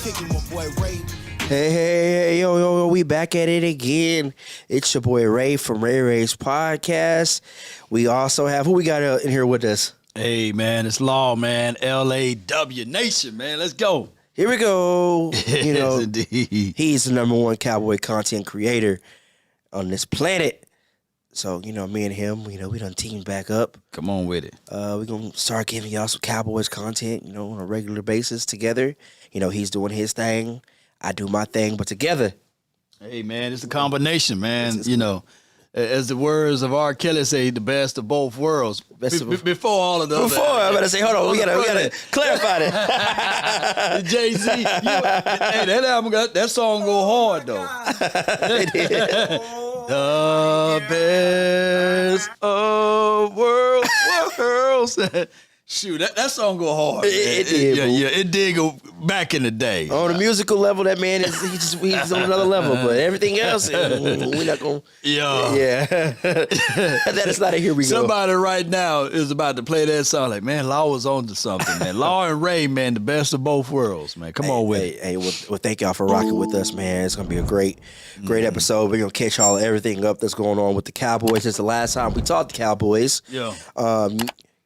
kicking my boy Ray. Hey, yo, we back at it again. It's your boy Ray from Ray's Podcast. We also have, who we got in here with us? Hey, man, it's Law, man. LAW Nation, man. Let's go. Here we go. You know, Yes, indeed. he's the #1 cowboy content creator on this planet. So, you know, me and him, we done teamed back up. Come on with it. We're going to start giving y'all some Cowboys content, on a regular basis together. He's doing his thing. I do my thing, but together. Hey, man, it's a combination, man. As the words of R. Kelly say, the best of both worlds. Before all of those. Before, I'm about to say, hold on, we gotta clarify that. Jay-Z, hey, that album that song go hard, though. The best of worlds. Shoot, that song go hard. It did. It did go back in the day. On a musical level, that man he's on another level. But everything else, we're not gonna. Yeah. That is not a here we go. Somebody right now is about to play that song. Like, man, Law was on to something, man. Law and Ray, man, the best of both worlds, man. Come on with it. Hey, well, thank y'all for rocking with us, man. It's gonna be a great episode. We're gonna catch everything up that's going on with the Cowboys. Since the last time we talked the Cowboys. Yeah.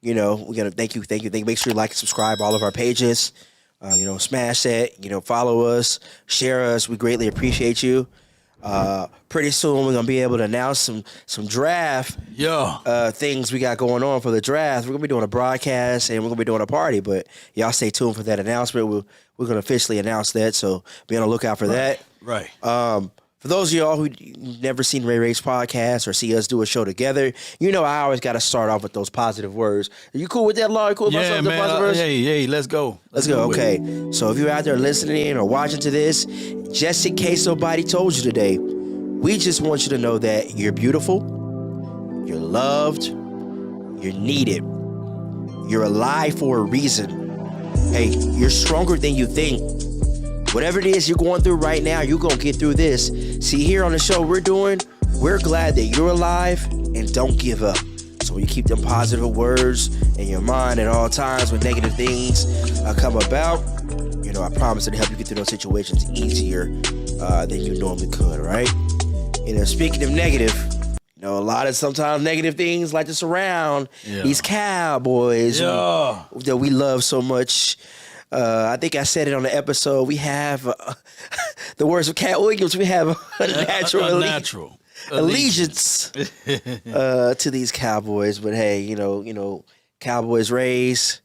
We gotta thank you. Make sure you like and subscribe all of our pages. Smash that. Follow us, share us. We greatly appreciate you. Pretty soon we're gonna be able to announce some draft things we got going on for the draft. We're gonna be doing a broadcast and we're gonna be doing a party. But y'all stay tuned for that announcement. We're gonna officially announce that. So be on the lookout for that. Right. For those of y'all who never seen Ray's podcast or see us do a show together, I always got to start off with those positive words. Are you cool with that, Law? You cool with yeah, man. Positive words? Hey, let's go. Let's go. Okay. So if you're out there listening or watching to this, just in case nobody told you today, we just want you to know that you're beautiful, you're loved, you're needed, you're alive for a reason. Hey, you're stronger than you think. Whatever it is you're going through right now, you're going to get through this. See, here on the show we're glad that you're alive and don't give up. So when you keep them positive words in your mind at all times when negative things come about, I promise it'll help you get through those situations easier than you normally could, right? Speaking of negative, a lot of sometimes negative things like to surround these Cowboys that we love so much. I think I said it on the episode. We have the words of Cat Williams. We have a natural allegiance to these Cowboys. But hey, Cowboys raised.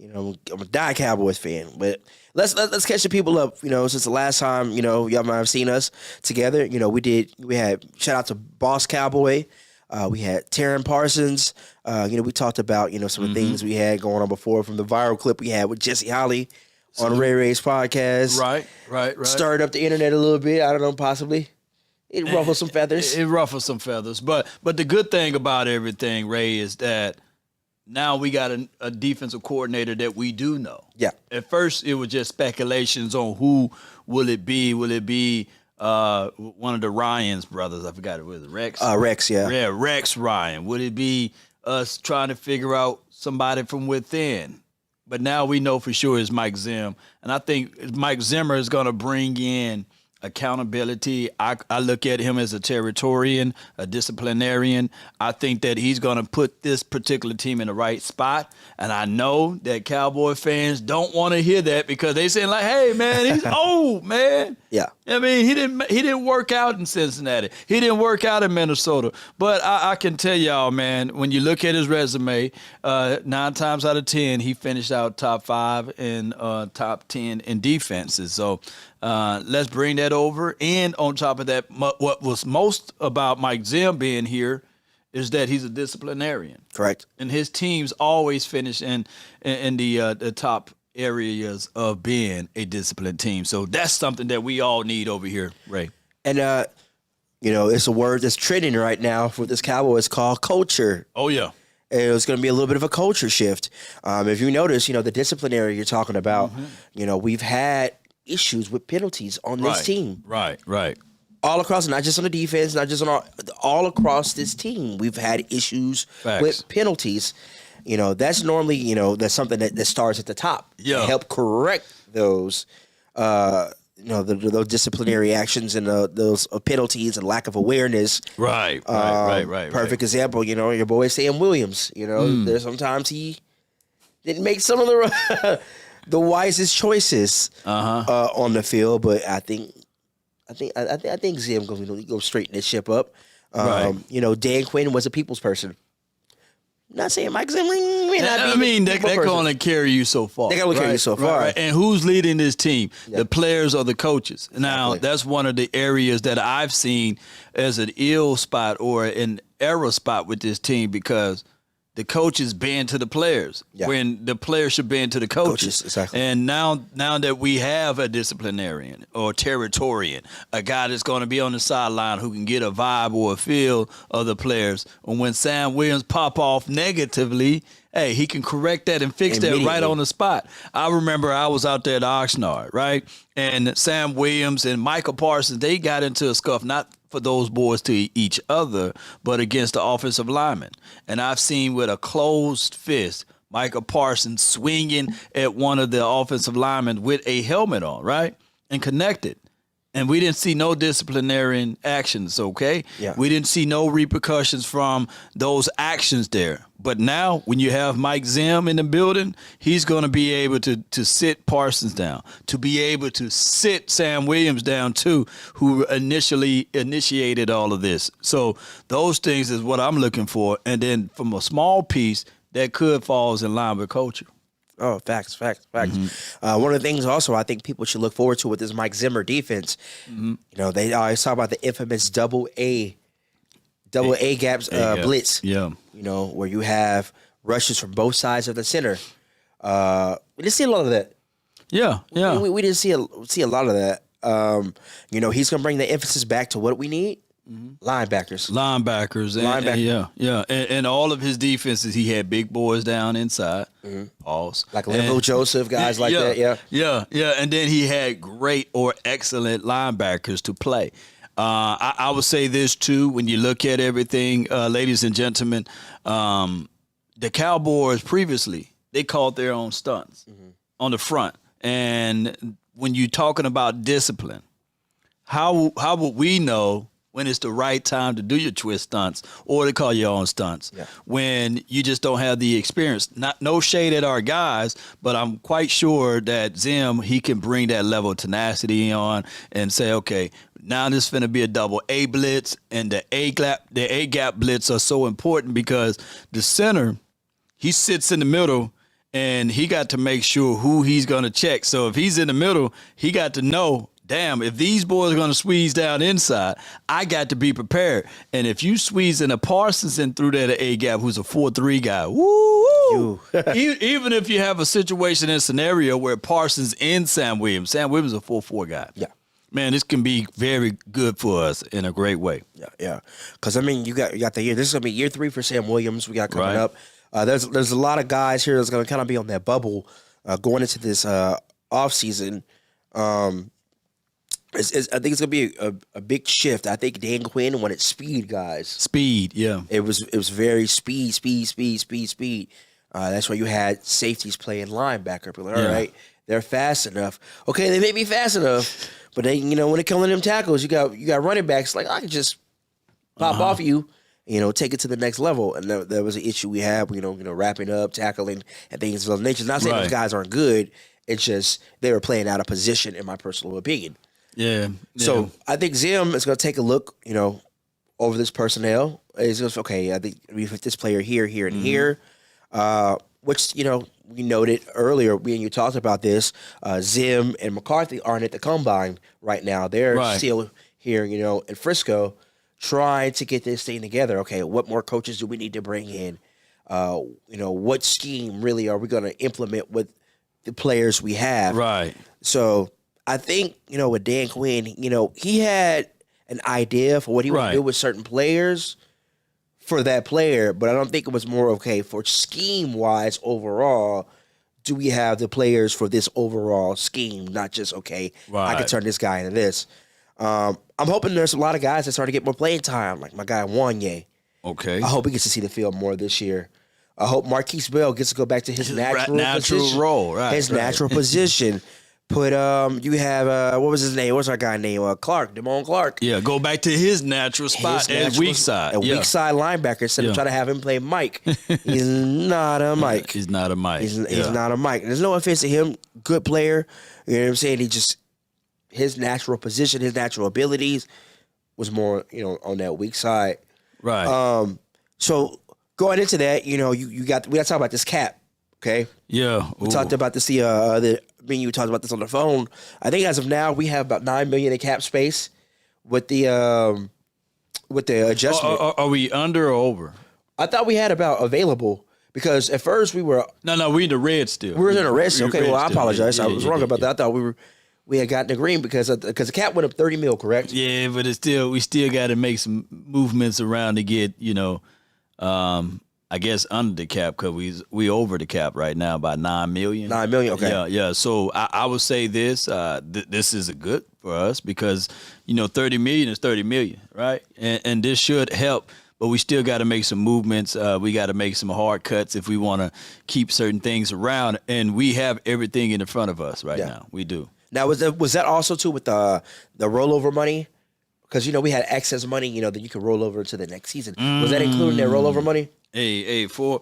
I'm a die Cowboys fan. But let's catch the people up. Since the last time, y'all might have seen us together. We had shout out to Boss Cowboy. We had Taryn Parsons. We talked about, some of the things we had going on before from the viral clip we had with Jesse Holly on Ray's podcast. Right. Stirred up the internet a little bit. I don't know, possibly. It ruffled some feathers. It ruffled some feathers. But the good thing about everything, Ray, is that now we got a defensive coordinator that we do know. Yeah. At first, it was just speculations on who will it be. Will it be one of the Ryans brothers? I forgot it was Rex. Rex, yeah. Yeah, Rex Ryan. Would it be us trying to figure out somebody from within? But now we know for sure it's Mike Zim. And I think Mike Zimmer is going to bring in accountability. I look at him as a Territorian, a disciplinarian. I think that he's going to put this particular team in the right spot. And I know that Cowboy fans don't want to hear that because they saying like, hey, man, he's old, man. Yeah. I mean, he didn't work out in Cincinnati. He didn't work out in Minnesota. But I can tell y'all, man, when you look at his resume, 9 times out of 10, he finished out top 5 and top 10 in defenses. So let's bring that over. And on top of that, what was most about Mike Zim being here is that he's a disciplinarian. Correct. And his teams always finish in the top areas of being a disciplined team. So that's something that we all need over here, Ray. And, it's a word that's trending right now for this Cowboys called culture. Oh, yeah. It's going to be a little bit of a culture shift. If you notice, the disciplinary you're talking about, we've had issues with penalties on this team. Right. All across, not just on the defense, not just on all across this team, we've had issues with penalties. That's normally, that's something that starts at the top. Yeah. To help correct those. those disciplinary actions and those penalties and lack of awareness. Right. Perfect example, your boy Sam Williams. There's sometimes he didn't make some of the the wisest choices on the field, but I think Zim going to go straighten this ship up. Dan Quinn was a people's person. Not saying Mike Zimmer may not be. That can only carry you so far. They can only carry you so far. Right. And who's leading this team? Yeah. The players or the coaches? Now, that's one of the areas that I've seen as an ill spot or an error spot with this team, because the coaches bend to the players when the players should bend to the coaches. Exactly. And now that we have a disciplinarian or territorian, a guy that's going to be on the sideline who can get a vibe or a feel of the players, and when Sam Williams pop off negatively, hey, he can correct that and fix that right on the spot. I remember I was out there at Oxnard, right? And Sam Williams and Michael Parsons, they got into a scuff, not for those boys to each other, but against the offensive linemen. And I've seen with a closed fist, Michael Parsons swinging at one of the offensive linemen with a helmet on, right? And connected. And we didn't see no disciplinary actions, okay? Yeah. We didn't see no repercussions from those actions there. But now, when you have Mike Zim in the building, he's going to be able to sit Parsons down, to be able to sit Sam Williams down too, who initially initiated all of this. So those things is what I'm looking for. And then from a small piece, that could fall in line with culture. Oh, facts. One of the things also I think people should look forward to with this Mike Zimmer defense, they always talk about the infamous double A gaps blitz. Yeah. Where you have rushes from both sides of the center. We didn't see a lot of that. Yeah. We didn't see a lot of that. He's going to bring the emphasis back to what we need. Linebackers. And all of his defenses, he had big boys down inside. Pause. Like Limbo Joseph, guys like that. Yeah. And then he had great or excellent linebackers to play. I would say this too, when you look at everything, ladies and gentlemen, the Cowboys previously, they called their own stunts on the front. And when you're talking about discipline, how would we know when it's the right time to do your twist stunts or to call your own stunts when you just don't have the experience? No shade at our guys, but I'm quite sure that Zim, he can bring that level of tenacity on and say, okay, now this is going to be a double A blitz, and the A gap blitz are so important because the center, he sits in the middle and he got to make sure who he's going to check. So if he's in the middle, he got to know, damn, if these boys are going to squeeze down inside, I got to be prepared. And if you squeeze in a Parsons in through that A gap, who's a 4-3 guy, woo! Even if you have a situation and scenario where Parsons and Sam Williams is a 4-4 guy. Yeah. Man, this can be very good for us in a great way. Yeah. Because, you got the year. This is going to be year 3 for Sam Williams. We got coming up. There's a lot of guys here that's going to kind of be on that bubble going into this offseason. I think it's gonna be a big shift. I think Dan Quinn wanted speed, guys. Speed, yeah. It was very speed. That's why you had safeties playing linebacker. People, all right, they're fast enough. Okay, they may be fast enough, but then when it comes to them tackles, you got running backs like I can just pop off you. Take it to the next level. And there was an issue we had, wrapping up, tackling, and things of that nature. Not saying those guys aren't good. It's just they were playing out of position, in my personal opinion. Yeah. So I think Zim is going to take a look, over this personnel. He's going to okay, I think we put this player here, and here, which we noted earlier. Me and you talked about this. Zim and McCarthy aren't at the combine right now. They're still here, in Frisco, trying to get this thing together. Okay, what more coaches do we need to bring in? What scheme really are we going to implement with the players we have? Right. So I think, with Dan Quinn, he had an idea for what he would do with certain players for that player, but I don't think it was more for scheme-wise overall, do we have the players for this overall scheme, not just, I can turn this guy into this. I'm hoping there's a lot of guys that start to get more playing time, like my guy Wanye. Okay. I hope he gets to see the field more this year. I hope Marquise Bell gets to go back to his natural position, role, natural position. Put you have what was his name? What's our guy name? Clark, Damone Clark. Yeah, go back to his natural spot at weak side. A weak side linebacker instead of trying to have him play Mike. He's not a Mike. He's not a Mike. He's not a Mike. There's no offense to him. Good player. You know what I'm saying? He just his natural position, his natural abilities was more, on that weak side. Right. So going into that, we got to talk about this cap. Okay. Yeah. We talked about this me and you talked about this on the phone. I think as of now we have about $9 million in cap space with the adjustment. Are we under or over? I thought we had about available because at first we were we in the red still. We were in the red still. Okay, well I apologize. Yeah, I was wrong about that. I thought we had gotten the green because the cap went up 30 mil, correct? Yeah, but we still got to make some movements around to get I guess under the cap because we over the cap right now by $9 million. $9 million, okay. Yeah. So I would say this this is a good for us because $30 million is $30 million, right? And this should help, but we still got to make some movements. We got to make some hard cuts if we want to keep certain things around, and we have everything in front of us right now. We do. Now was that also too with the rollover money? Because we had excess money, that you could roll over to the next season. Was that including their rollover money? Hey, for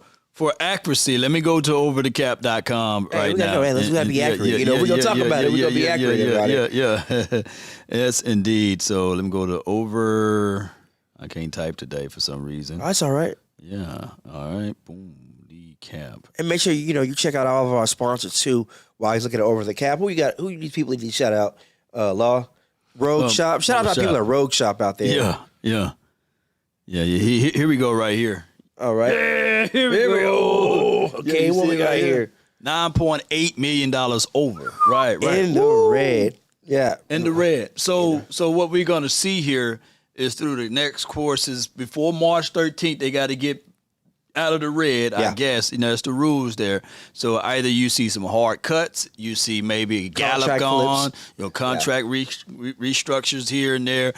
accuracy, let me go to overthecap.com right now. Let's be accurate. We're going to talk about it. We're going to be accurate about it. Yeah. Yes, indeed. So let me go to over. I can't type today for some reason. That's all right. Yeah. All right. Boom. The cap. And make sure, you check out all of our sponsors, too, while he's looking at Over the Cap. Who these people need to shout out? Law? Rogue Shop. Shout out to people at Rogue Shop out there. Yeah. Here we go right here. All right. Yeah, here we go. Okay, what we got here? $9.8 million over. Right. In the red. Yeah. In the red. So what we're going to see here is through the next courses before March 13th, they got to get out of the red, I guess. That's the rules there. So either you see some hard cuts, you see maybe Gallup gone, contract restructures here and there.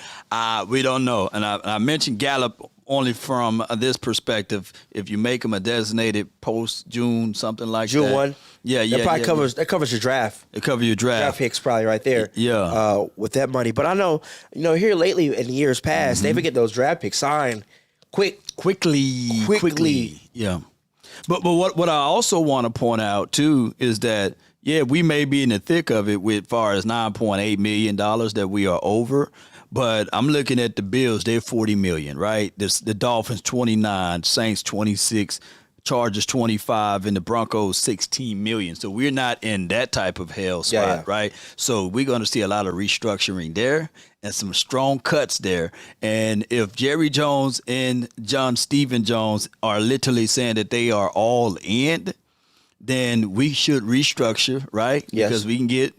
We don't know. And I mentioned Gallup only from this perspective. If you make them a designated post June, something like that. June 1. That probably covers your draft. It covers your draft picks probably right there. Yeah. With that money. But I know, here lately in years past, they would get those draft picks signed quickly. Yeah. But what I also want to point out too is that we may be in the thick of it with far as $9.8 million that we are over. But I'm looking at the Bills, they're $40 million, right? The Dolphins 29, Saints 26, Chargers 25, and the Broncos $16 million. So we're not in that type of hell spot, right? So we're going to see a lot of restructuring there and some strong cuts there. And if Jerry Jones and John Stephen Jones are literally saying that they are all in, then we should restructure, right? Yes. Because we can get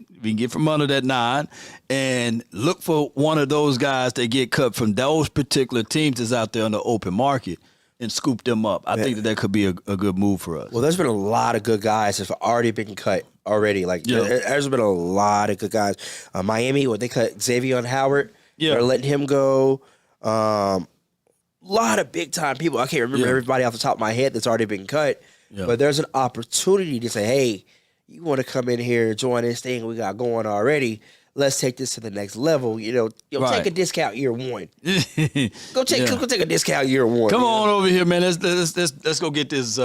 from under that 9 and look for one of those guys that get cut from those particular teams that's out there on the open market and scoop them up. I think that could be a good move for us. Well, there's been a lot of good guys that have already been cut already. There's been a lot of good guys. Miami, they cut Xavier Howard. They're letting him go. A lot of big time people. I can't remember everybody off the top of my head that's already been cut. Yeah. But there's an opportunity to say, hey, you want to come in here, join this thing we got going already. Let's take this to the next level. Take a discount year 1. Go take a discount year 1. Come on over here, man. Let's go get this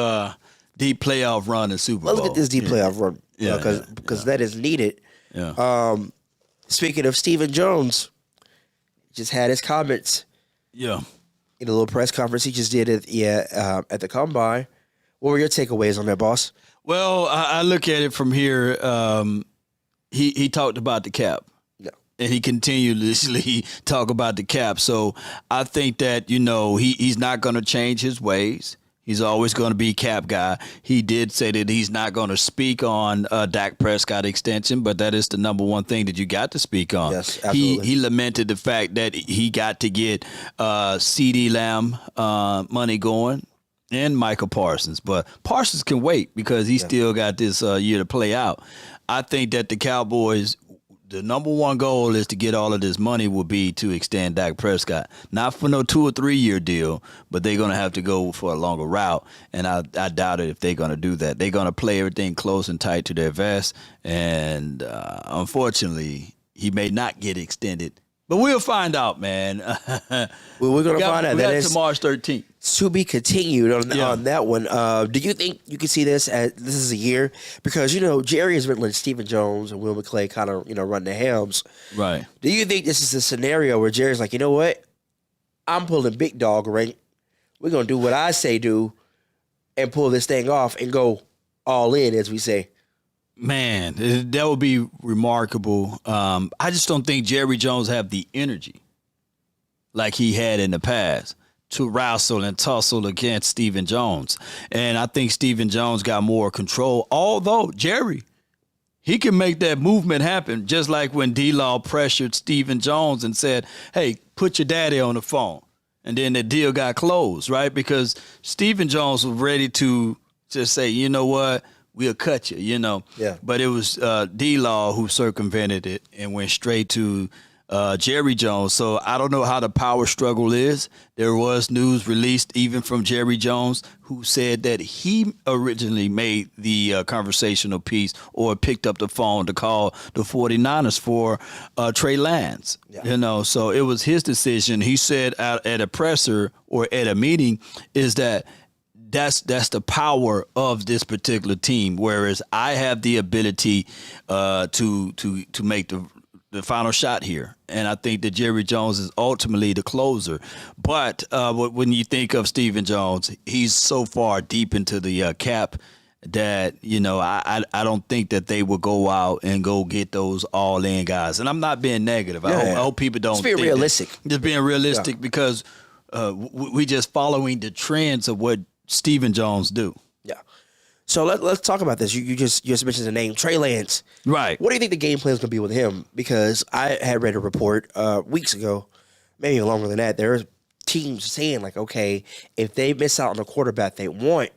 deep playoff run in Super Bowl. Let's get this deep playoff run because that is needed. Yeah. Speaking of Stephen Jones, just had his comments. Yeah. In a little press conference he just did at the Combine. What were your takeaways on that, boss? Well, I look at it from here. He talked about the cap. Yeah. And he continuously talk about the cap. So I think that, he's not going to change his ways. He's always going to be cap guy. He did say that he's not going to speak on Dak Prescott extension, but that is the number one thing that you got to speak on. Yes, absolutely. He lamented the fact that he got to get CeeDee Lamb money going. And Michael Parsons. But Parsons can wait because he still got this year to play out. I think that the Cowboys the number one goal is to get all of this money will be to extend Dak Prescott. Not for no 2 or 3 year deal, but they're going to have to go for a longer route. And I doubt it if they're going to do that. They're going to play everything close and tight to their vest. And unfortunately, he may not get extended. But we'll find out, man. Well, we're going to find out. That is March 13th. To be continued on that one. Do you think you can see this as this is a year? Because, Jerry has been letting Stephen Jones and Will McClay kind of, run the helms. Right. Do you think this is a scenario where Jerry's like, you know what? I'm pulling big dog rank. We're going to do what I say do and pull this thing off and go all in, as we say. Man, that would be remarkable. I just don't think Jerry Jones have the energy like he had in the past to wrestle and tussle against Stephen Jones. And I think Stephen Jones got more control, although Jerry, he can make that movement happen, just like when D-Law pressured Stephen Jones and said, hey, put your daddy on the phone. And then the deal got closed, right? Because Stephen Jones was ready to just say, you know what? We'll cut you, Yeah. But it was D-Law who circumvented it and went straight to Jerry Jones. So I don't know how the power struggle is. There was news released even from Jerry Jones, who said that he originally made the conversational piece or picked up the phone to call the 49ers for Trey Lance. Yeah. So it was his decision. He said at a presser or at a meeting is that that's the power of this particular team. Whereas I have the ability to make the final shot here, and I think that Jerry Jones is ultimately the closer. But when you think of Stephen Jones, he's so far deep into the cap that I don't think that they will go out and go get those all in guys. And I'm not being negative. I hope people don't. Just being realistic. Just being realistic because we just following the trends of what Stephen Jones do. Yeah. So let's talk about this. You just mentioned the name Trey Lance. Right. What do you think the game plan is going to be with him? Because I had read a report weeks ago, maybe even longer than that. There's teams saying like, okay, if they miss out on the quarterback they want,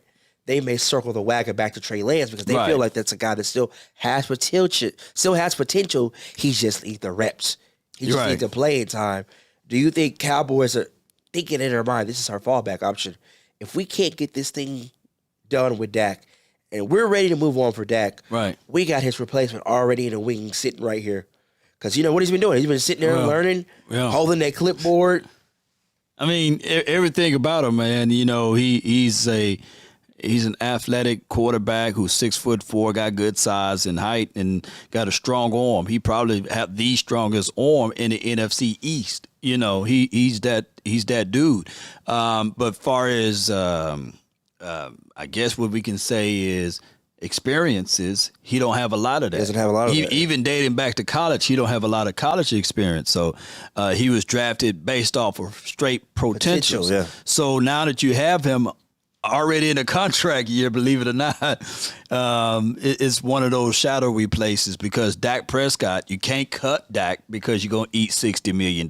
they may circle the wagon back to Trey Lance because they feel like that's a guy that still has potential. He just needs the reps. He just needs the playing time. Do you think Cowboys are thinking in their mind, this is our fallback option? If we can't get this thing done with Dak, and we're ready to move on for Dak, right, we got his replacement already in the wings sitting right here. Because you know what he's been doing? He's been sitting there learning, holding that clipboard. I mean, everything about him, man. He's an athletic quarterback who's 6'4", got good size and height, and got a strong arm. He probably have the strongest arm in the NFC East. He's that dude. But far as I guess what we can say is experiences, he don't have a lot of that. Doesn't have a lot of that. Even dating back to college, he don't have a lot of college experience. So he was drafted based off of straight potentials. Yeah. So now that you have him already in a contract year, believe it or not, it's one of those shadowy places because Dak Prescott, you can't cut Dak because you're going to eat $60 million.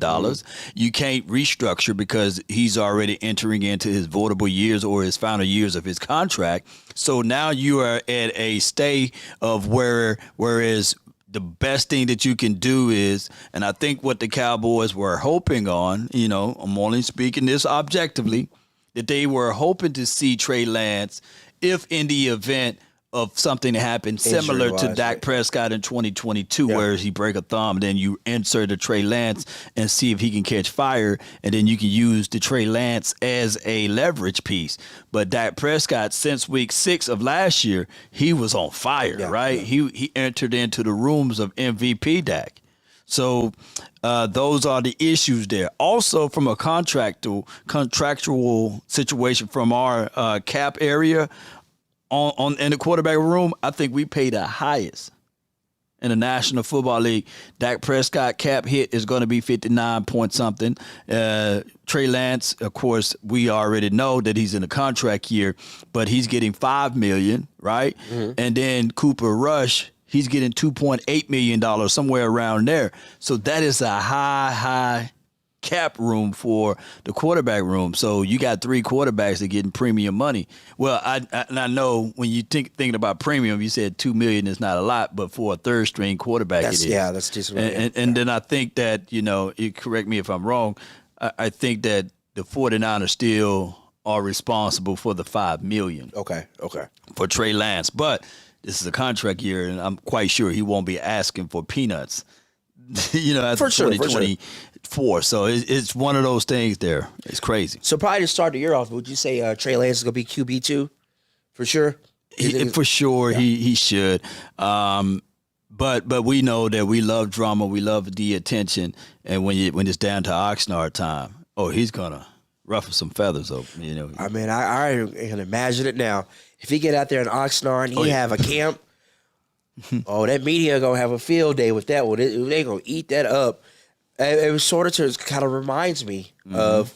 You can't restructure because he's already entering into his votable years or his final years of his contract. So now you are at a state of whereas the best thing that you can do is, and I think what the Cowboys were hoping on, I'm only speaking this objectively, that they were hoping to see Trey Lance if in the event of something that happened similar to Dak Prescott in 2022, where he break a thumb, then you insert a Trey Lance and see if he can catch fire, and then you can use the Trey Lance as a leverage piece. But Dak Prescott, since week 6 of last year, he was on fire, right? Yeah. He entered into the rooms of MVP Dak. So those are the issues there. Also, from a contractual situation from our cap area in the quarterback room, I think we pay the highest in the National Football League. Dak Prescott cap hit is going to be 59 point something. Trey Lance, of course, we already know that he's in a contract year, but he's getting $5 million, right? Mm-hmm. And then Cooper Rush, he's getting $2.8 million, somewhere around there. So that is a high cap room for the quarterback room. So you got 3 quarterbacks that getting premium money. Well, I know when you thinking about premium, you said $2 million is not a lot, but for a third string quarterback, it is. Yeah, that's decent. And then I think that, you correct me if I'm wrong, I think that the 49ers still are responsible for the $5 million. Okay. For Trey Lance, but this is a contract year, and I'm quite sure he won't be asking for peanuts. After 2024. So it's one of those things there. It's crazy. So probably to start the year off, would you say Trey Lance is going to be QB2 for sure? For sure, yeah. He should. But we know that we love drama, we love the attention, and when it's down to Oxnard time, he's gonna ruffle some feathers up. I mean, I can imagine it now. If he get out there in Oxnard and he have a camp. That media gonna have a field day with that one. They gonna eat that up. It was sort of kind of reminds me of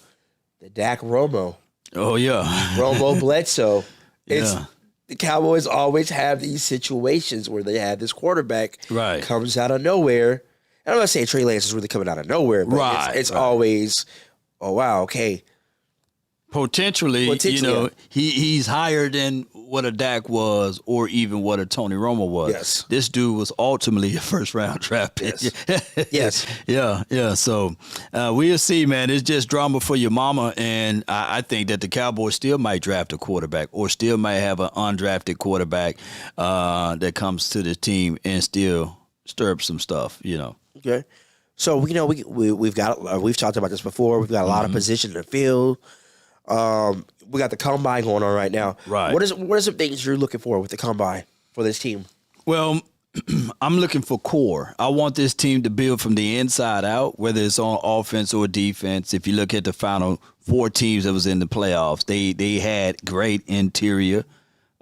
the Dak Romo. Oh yeah, Romo Bledsoe. Yeah. The Cowboys always have these situations where they have this quarterback comes out of nowhere. And I'm not saying Trey Lance is really coming out of nowhere, but it's always, wow, okay. Potentially, he's higher than what a Dak was or even what a Tony Romo was. Yes. This dude was ultimately a first-round draft pick. Yes. Yeah. So we'll see, man. It's just drama for your mama, and I think that the Cowboys still might draft a quarterback or still might have an undrafted quarterback that comes to the team and still stir up some stuff, Okay. So, we've talked about this before. We've got a lot of position in the field. We got the combine going on right now. Right. What are some things you're looking for with the combine for this team? Well, I'm looking for core. I want this team to build from the inside out, whether it's on offense or defense. If you look at the final 4 teams that was in the playoffs, they had great interior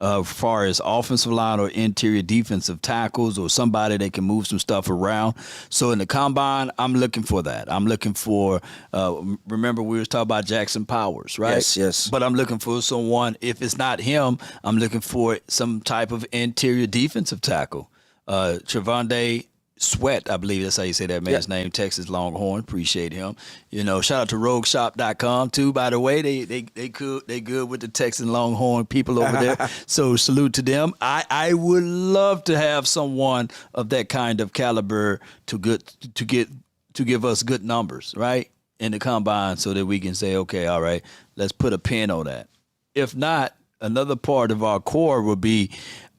as far as offensive line or interior defensive tackles or somebody that can move some stuff around. So in the combine, I'm looking for that. I'm looking for, remember we was talking about Jackson Powers, right? Yes. But I'm looking for someone, if it's not him, I'm looking for some type of interior defensive tackle. Trevonde Sweat, I believe that's how you say that man's name, Texas Longhorn. Appreciate him. Shout out to RogueShop.com too. By the way, they good with the Texas Longhorn people over there. So salute to them. I would love to have someone of that kind of caliber to give us good numbers, right, in the combine, so that we can say, okay, all right, let's put a pin on that. If not, another part of our core would be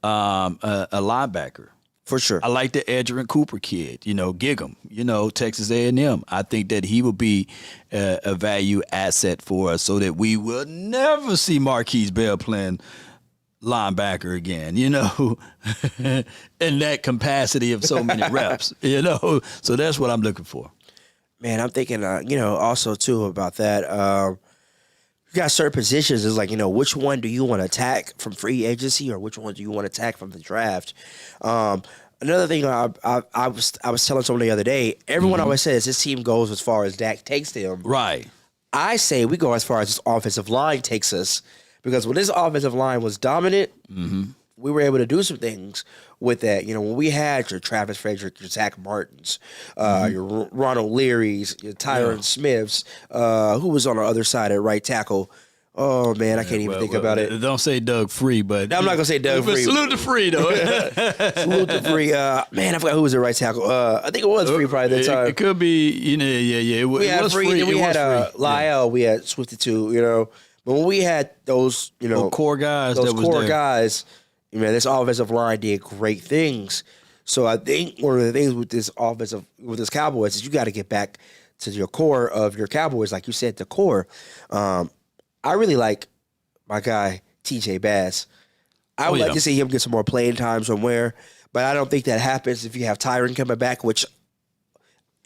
a linebacker. For sure. I like the Edgerrin Cooper kid, Gig'em, Texas A&M. I think that he will be a value asset for us so that we will never see Marquise Bell playing linebacker again, in that capacity of so many reps, So that's what I'm looking for. Man, I'm thinking, also, too, about that. You got certain positions. It's like, which one do you want to attack from free agency or which one do you want to attack from the draft? Another thing I was telling someone the other day, everyone always says this team goes as far as Dak takes them. Right. I say we go as far as this offensive line takes us, because when this offensive line was dominant, we were able to do some things with that. When we had your Travis Frederick, your Zach Martins, your Ronald Leary's, your Tyron Smiths, who was on the other side at right tackle. Oh, man, I can't even think about it. Don't say Doug Free, but... I'm not going to say Doug Free. Salute to Free, though. Salute to Free. Man, I forgot who was at right tackle. I think it was Free probably that time. It could be, It was Free. Then we had Lyle. We had Swifty too, But when we had those, core guys, guys, this offensive line did great things. So I think one of the things with this Cowboys is you got to get back to your core of your Cowboys, like you said, the core. I really like my guy, TJ Bass. I would like to see him get some more playing time somewhere, but I don't think that happens if you have Tyron coming back, which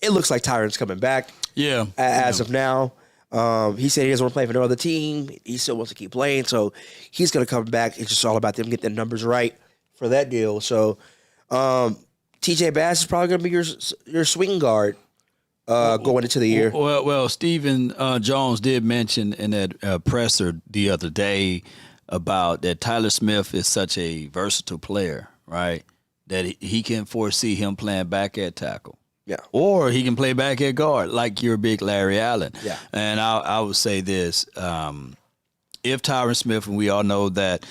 it looks like Tyron's coming back. Yeah. As of now. He said he doesn't want to play for no other team. He still wants to keep playing, so he's going to come back. It's just all about them getting the numbers right for that deal. So TJ Bass is probably going to be your swing guard. Going into the year. Well, Stephen Jones did mention in that presser the other day about that Tyler Smith is such a versatile player, right? That he can foresee him playing back at tackle. Yeah. Or he can play back at guard like your big Larry Allen. Yeah. And I would say this. If Tyron Smith, and we all know that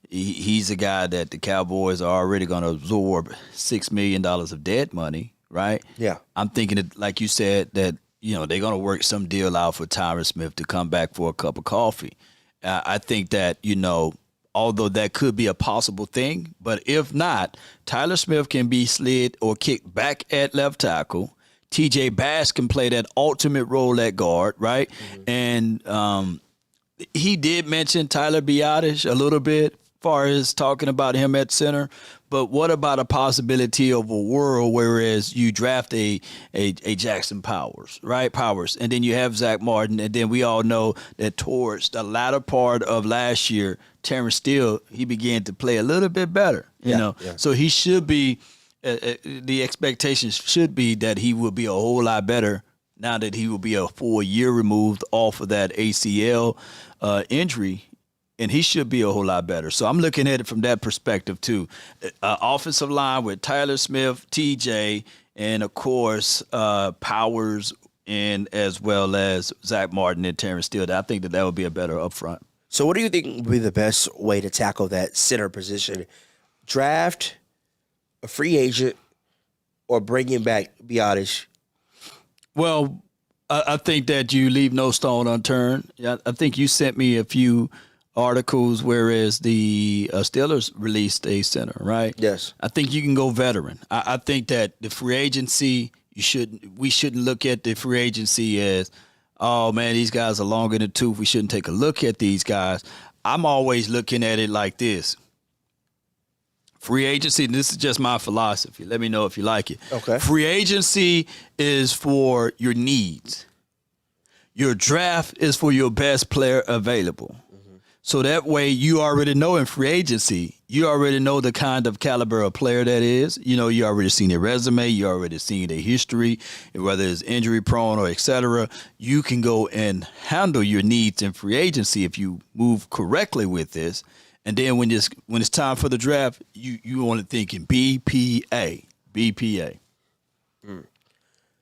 he's a guy that the Cowboys are already going to absorb $6 million of dead money, right? Yeah. I'm thinking that, like you said, that, they're going to work some deal out for Tyron Smith to come back for a cup of coffee. I think that, although that could be a possible thing, but if not, Tyler Smith can be slid or kicked back at left tackle. TJ Bass can play that ultimate role at guard, right? Mm-hmm. And he did mention Tyler Biadasz a little bit, as far as talking about him at center. But what about a possibility of a world whereas you draft a Jackson Powers, right? Powers, and then you have Zach Martin, and then we all know that towards the latter part of last year, Terrence Steele, he began to play a little bit better, you know. Yeah. So he should be, the expectations should be that he will be a whole lot better now that he will be a full year removed off of that ACL injury. And he should be a whole lot better. So I'm looking at it from that perspective, too. Offensive line with Tyler Smith, TJ, and, of course, Powers, and as well as Zach Martin and Terrence Steele. I think that would be a better upfront. So what do you think would be the best way to tackle that center position? Draft, a free agent, or bringing back Biadasz? Well, I think that you leave no stone unturned. I think you sent me a few articles, whereas the Steelers released a center, right? Yes. I think you can go veteran. I think that the free agency, we shouldn't look at the free agency as, oh man, these guys are long in the tooth. We shouldn't take a look at these guys. I'm always looking at it like this. Free agency, and this is just my philosophy. Let me know if you like it. Okay. Free agency is for your needs. Your draft is for your best player available. So that way you already know in free agency, you already know the kind of caliber of player that is. You already seen their resume. You already seen their history, whether it's injury prone or et cetera. You can go and handle your needs in free agency if you move correctly with this. And then when it's time for the draft, you only thinking BPA.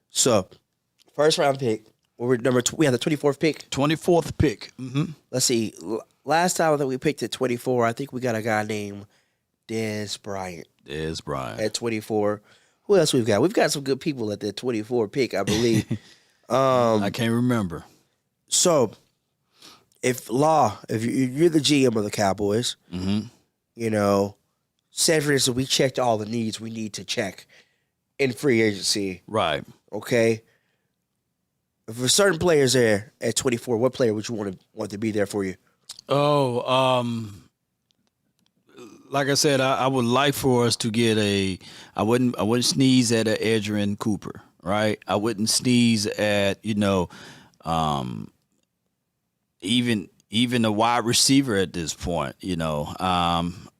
So, first round pick. We had the 24th pick. 24th pick. Mm-hmm. Let's see. Last time that we picked at 24, I think we got a guy named Dez Bryant. At 24. Who else we've got? We've got some good people at the 24 pick, I believe. I can't remember. So, if you're the GM of the Cowboys, say for instance, we checked all the needs we need to check in free agency. Right. Okay. For certain players there at 24, what player would you want to be there for you? Oh, like I said, I would like for us to get I wouldn't sneeze at an Adrian Cooper, right? I wouldn't sneeze at, even a wide receiver at this point,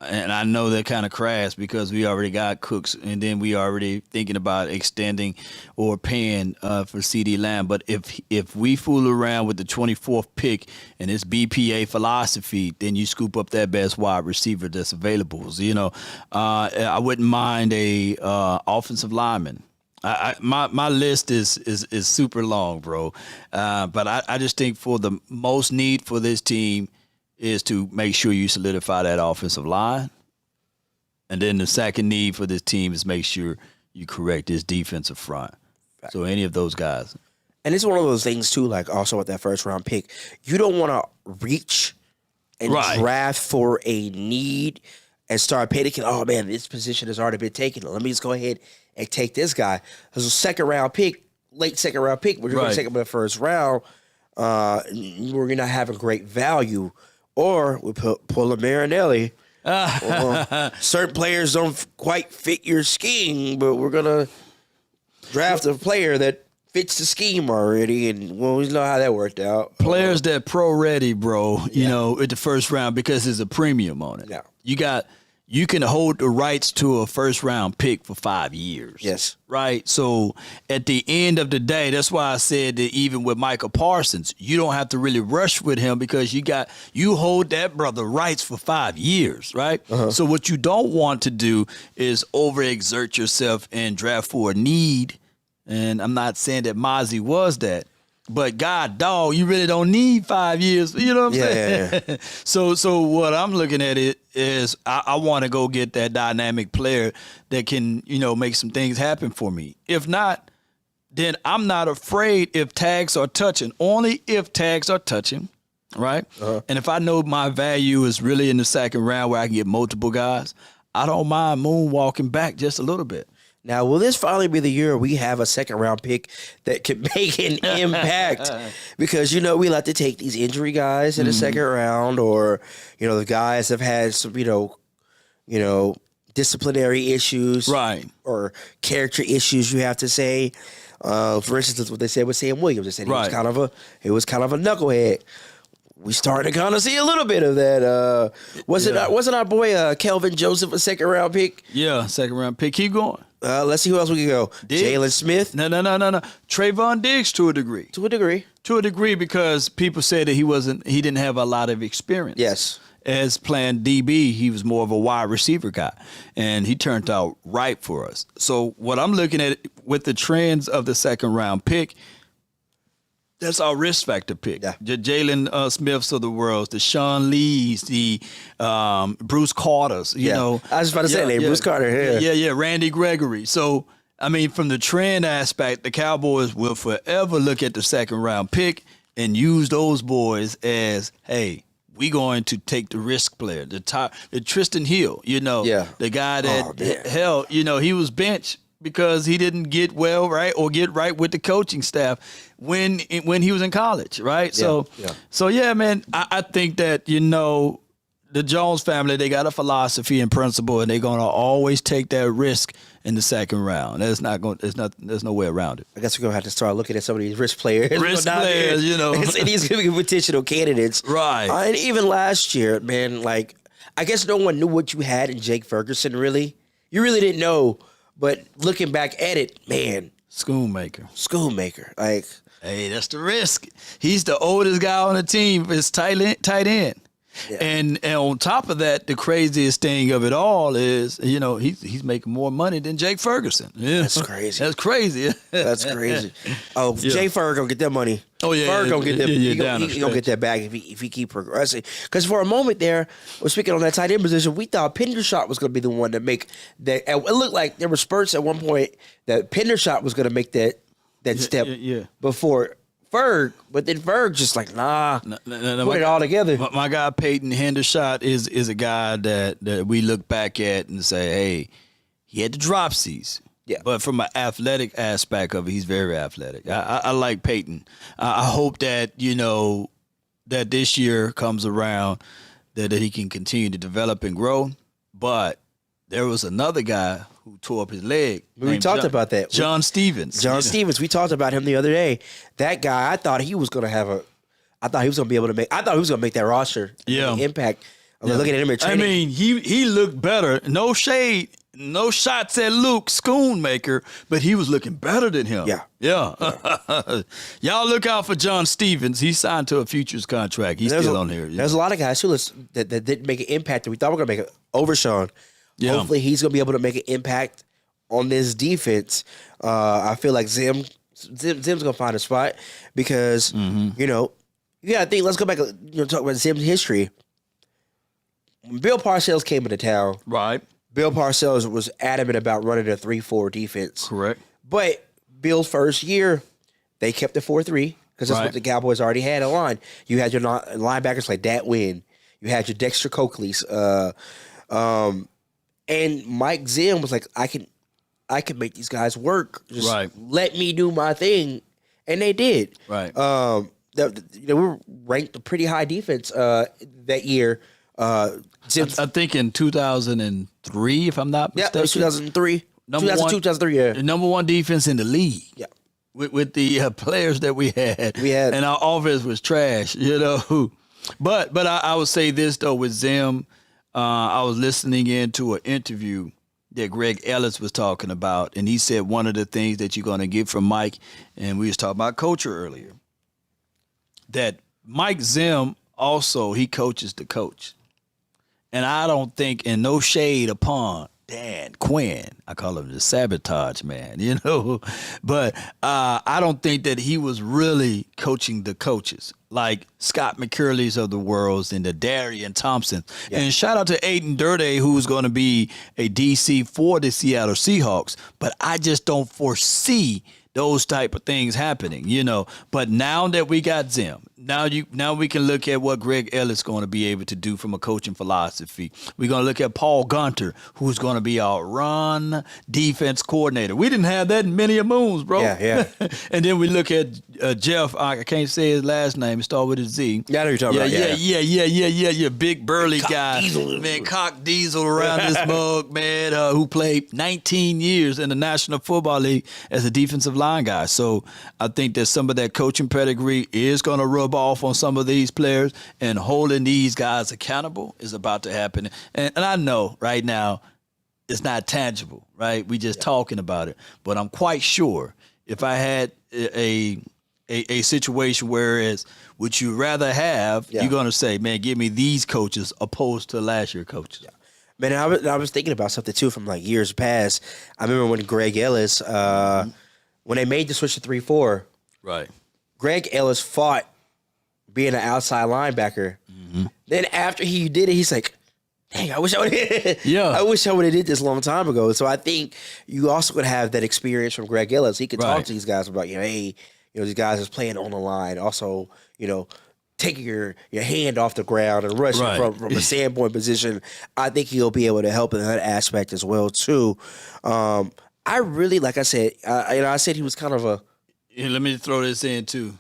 and I know they're kind of crass because we already got Cooks, and then we already thinking about extending or paying for CD Lamb. But if we fool around with the 24th pick and it's BPA philosophy, then you scoop up that best wide receiver that's available. So, I wouldn't mind a offensive lineman. My list is super long, bro. But I just think for the most need for this team is to make sure you solidify that offensive line. And then the second need for this team is make sure you correct this defensive front. Right. So any of those guys. And it's one of those things, too, like also with that first round pick. You don't want to reach and draft for a need and start panicking. Oh, man, this position has already been taken. Let me just go ahead and take this guy. As a late second round pick, we're going to take him in the first round. We're not having great value. Or we pull a Marinelli. Certain players don't quite fit your scheme, but we're going to draft a player that fits the scheme already, and we know how that worked out. Players that pro-ready, bro, at the first round because there's a premium on it. Yeah. You can hold the rights to a first-round pick for 5 years. Yes. Right? So at the end of the day, that's why I said that even with Michael Parsons, you don't have to really rush with him because you hold that brother rights for 5 years, right? Uh-huh. So what you don't want to do is overexert yourself and draft for a need And I'm not saying that Mozzie was that. But God, dog, you really don't need 5 years. You know what I'm saying? Yeah. So what I'm looking at it is I want to go get that dynamic player that can, make some things happen for me. If not, then I'm not afraid if tags are touching. Only if tags are touching, right? Uh-huh. And if I know my value is really in the second round where I can get multiple guys, I don't mind moonwalking back just a little bit. Now, will this finally be the year we have a second-round pick that can make an impact? Because, we like to take these injury guys in the second round, or, the guys have had some, disciplinary issues. Right. Or character issues, you have to say. For instance, that's what they said with Sam Williams. They said he was kind of a knucklehead. We starting to kind of see a little bit of that. Wasn't our boy Kelvin Joseph a second-round pick? Yeah, second-round pick. Keep going. Let's see who else we can go. Jalen Smith. No. Trayvon Diggs to a degree. To a degree, because people said that he didn't have a lot of experience. Yes. As playing DB, he was more of a wide receiver guy, and he turned out right for us. So what I'm looking at with the trends of the second round pick, that's our risk factor pick. Yeah. The Jalen Smiths of the world, the Sean Lees, the Bruce Carters, you know. I was about to say that, Bruce Carter. Yeah, Randy Gregory. So, from the trend aspect, the Cowboys will forever look at the second round pick and use those boys as, hey, we going to take the risk player, the Tristan Hill, the guy that hell, he was benched because he didn't get well, right, or get right with the coaching staff when he was in college, right? So man, I think that, the Jones family, they got a philosophy and principle, and they're going to always take that risk in the second round. There's no way around it. I guess we're going to have to start looking at some of these risk players. And these going to be potential candidates. Right. And even last year, man, I guess no one knew what you had in Jake Ferguson, really. You really didn't know. But looking back at it, man. Schoonmaker. Hey, that's the risk. He's the oldest guy on the team. It's tight end. Yeah. And on top of that, the craziest thing of it all is, he's making more money than Jake Ferguson. Yeah. That's crazy. That's crazy. Oh, yeah. Jay Ferg gonna get that money. Oh yeah, Ferg gonna get that. He gonna get that back if he keep progressing. Because for a moment there, speaking on that tight end position, we thought Pendershot was gonna be the one to make that. It looked like there were spurts at one point that Pendershot was gonna make that step before Ferg, but then Ferg just put it all together. My guy Peyton Hendershot is a guy that we look back at and say, hey, he had the dropsies. Yeah. But from an athletic aspect of it, he's very athletic. I like Peyton. I hope that, that this year comes around that he can continue to develop and grow. But there was another guy who tore up his leg. We talked about that. John Stevens. Stevens. We talked about him the other day. That guy, I thought he was going to be able to make that roster. Yeah. Impact. Looking at him at training. He looked better. No shade. No shots at Luke Schoonmaker, but he was looking better than him. Yeah. Y'all look out for John Stevens. He signed to a futures contract. He's still on here. There's a lot of guys too that didn't make an impact that we thought were going to make it over Sean. Yeah. Hopefully he's going to be able to make an impact on this defense. I feel like Zim's going to find a spot because, you got to think, let's go back and talk about Zim's history. When Bill Parcells came into town, right? Bill Parcells was adamant about running a 3-4 defense. Correct. But Bill's first year, they kept the 4-3 because that's what the Cowboys already had a line. You had your linebackers like Dat Wynn. You had your Dexter Coakleys. And Mike Zim was like, I can make these guys work. Just let me do my thing. And they did. Right. We were ranked a pretty high defense that year. I think in 2003, if I'm not mistaken. Yeah, it was 2003. 2003, yeah. The number one defense in the league. Yeah. With the players that we had. And our offense was trash, But I would say this, though, with Zim, I was listening into an interview that Greg Ellis was talking about, and he said one of the things that you're going to get from Mike, and we was talking about culture earlier, that Mike Zim also, he coaches the coach. And I don't think, and no shade upon Dan Quinn. I call him the sabotage man, you know. But I don't think that he was really coaching the coaches like Scott McCurley's of the worlds and the Darian Thompson. Yeah. And shout out to Aiden Durde, who's going to be a DC for the Seattle Seahawks. But I just don't foresee those type of things happening, you know. But now that we got Zim, now we can look at what Greg Ellis is going to be able to do from a coaching philosophy. We're going to look at Paul Gunter, who's going to be our run defense coordinator. We didn't have that in many a moons, bro. Yeah. And then we look at Jeff. I can't say his last name. It starts with a Z. Yeah, I know you're talking about. Yeah. Big burly Cock guy, Diesel. man. Cock Diesel around this mug, man. Who played 19 years in the National Football League as a defensive line guy. So I think that some of that coaching pedigree is going to rub off on some of these players, and holding these guys accountable is about to happen. And I know right now it's not tangible, right? We just talking about it, but I'm quite sure if I had a situation whereas would you rather have, you're going to say, man, give me these coaches opposed to last year coaches. Yeah. Man, I was thinking about something too from like years past. I remember when Greg Ellis, when they made the switch to 3-4, right? Greg Ellis fought being an outside linebacker. Mm-hmm. Then after he did it, he's like, dang, I wish I would have did this a long time ago. So I think you also could have that experience from Greg Ellis. He could talk to these guys about, hey, these guys is playing on the line. Also, taking your hand off the ground and rushing from a standpoint position. I think he'll be able to help in that aspect as well too. I really, like I said, I said he was kind of a. Yeah, let me throw this in too.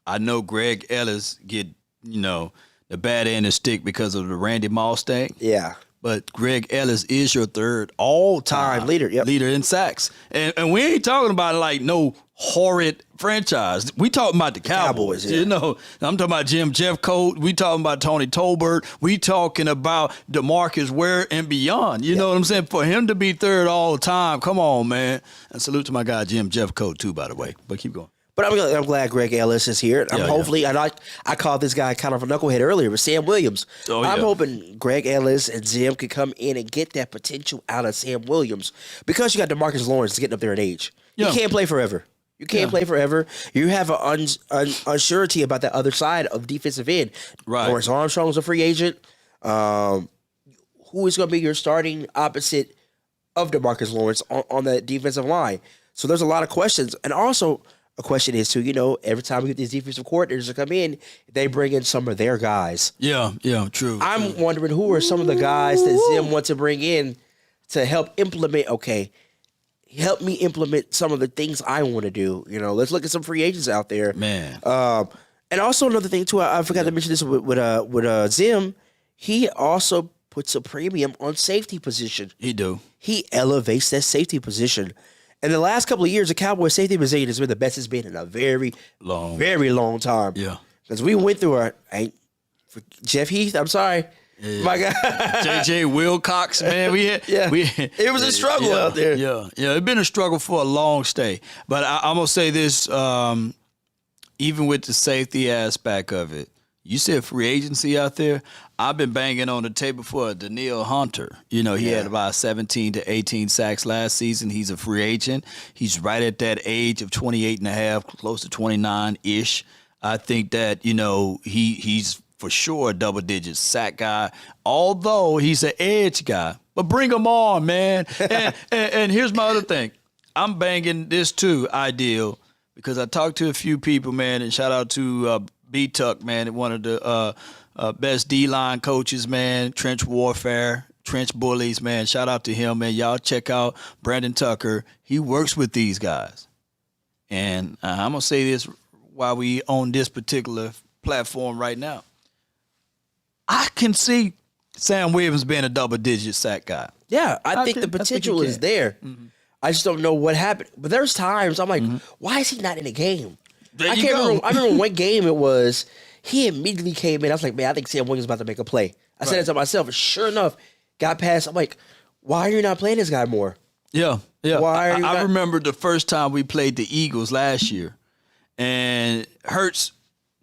I know Greg Ellis get, the bad end of stick because of the Randy Moss thing. Yeah. But Greg Ellis is your third all-time leader in sacks. And we ain't talking about like no horrid franchise. We talking about the Cowboys. I'm talking about Jim Jeffcoat. We talking about Tony Tolbert. We talking about DeMarcus Ware and beyond. You know what I'm saying? For him to be third all the time, come on, man. And salute to my guy Jim Jeffcoat too, by the way. But keep going. But I'm glad Greg Ellis is here. Hopefully, I called this guy kind of a knucklehead earlier, but Sam Williams. I'm hoping Greg Ellis and Zim could come in and get that potential out of Sam Williams because you got DeMarcus Lawrence getting up there in age. You can't play forever. You can't play forever. You have an unsurety about that other side of defensive end. Right. Lawrence Armstrong's a free agent. Who is going to be your starting opposite of DeMarcus Lawrence on that defensive line? So there's a lot of questions. And also, a question is too, every time we get these defensive coordinators to come in, they bring in some of their guys. Yeah, true. I'm wondering who are some of the guys that Zim wants to bring in to help implement, help me implement some of the things I want to do. Let's look at some free agents out there. Man. And also another thing too, I forgot to mention this with Zim, he also puts a premium on safety position. He do. He elevates that safety position. In the last couple of years, the Cowboys safety position has been the best it's been in a very long time. Yeah. Because we went through Jeff Heath, I'm sorry. Yeah. My God. J.J. Wilcox, man. It was a struggle out there. Yeah. It's been a struggle for a long stay. But I'm going to say this, even with the safety aspect of it, you said free agency out there. I've been banging on the table for Danielle Hunter. He had about 17 to 18 sacks last season. He's a free agent. He's right at that age of 28 and a half, close to 29-ish. I think that, he's for sure a double-digit sack guy, although he's an edge guy. But bring him on, man. And here's my other thing. I'm banging this too, Ideal, because I talked to a few people, man, and shout out to B-Tuck, man, one of the best D-line coaches, man, trench warfare, trench bullies, man. Shout out to him, man. Y'all check out Brandon Tucker. He works with these guys. And I'm going to say this while we on this particular platform right now. I can see Sam Williams being a double-digit sack guy. Yeah, I think the potential is there. Mm-hmm. I just don't know what happened. But there's times I'm like, why is he not in the game? I remember what game it was. He immediately came in. I was like, man, I think Sam Williams is about to make a play. I said it to myself. And sure enough, got past. I'm like, why are you not playing this guy more? Yeah. I remember the first time we played the Eagles last year. And Hurts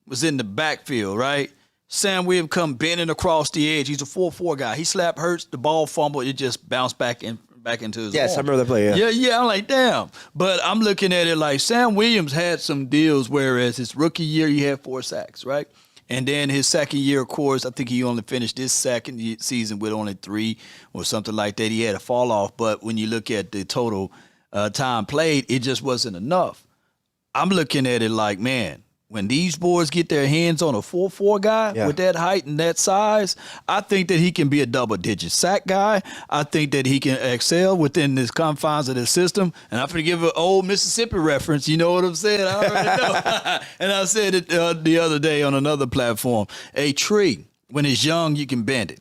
was in the backfield, right? Sam Williams come bending across the edge. He's a 4-4 guy. He slapped Hurts, the ball fumbled, it just bounced back into his Yes, arm. I remember that play, yeah. Yeah, I'm like, damn. But I'm looking at it like Sam Williams had some deals, whereas his rookie year he had 4 sacks, right? And then his second year, of course, I think he only finished this second season with only 3 or something like that. He had a fall off, but when you look at the total time played, it just wasn't enough. I'm looking at it like, man, when these boys get their hands on a 4-4 guy with that height and that size, I think that he can be a double-digit sack guy. I think that he can excel within the confines of the system. And I'm going to give an old Mississippi reference. You know what I'm saying? I already know. And I said it the other day on another platform. A tree, when it's young, you can bend it.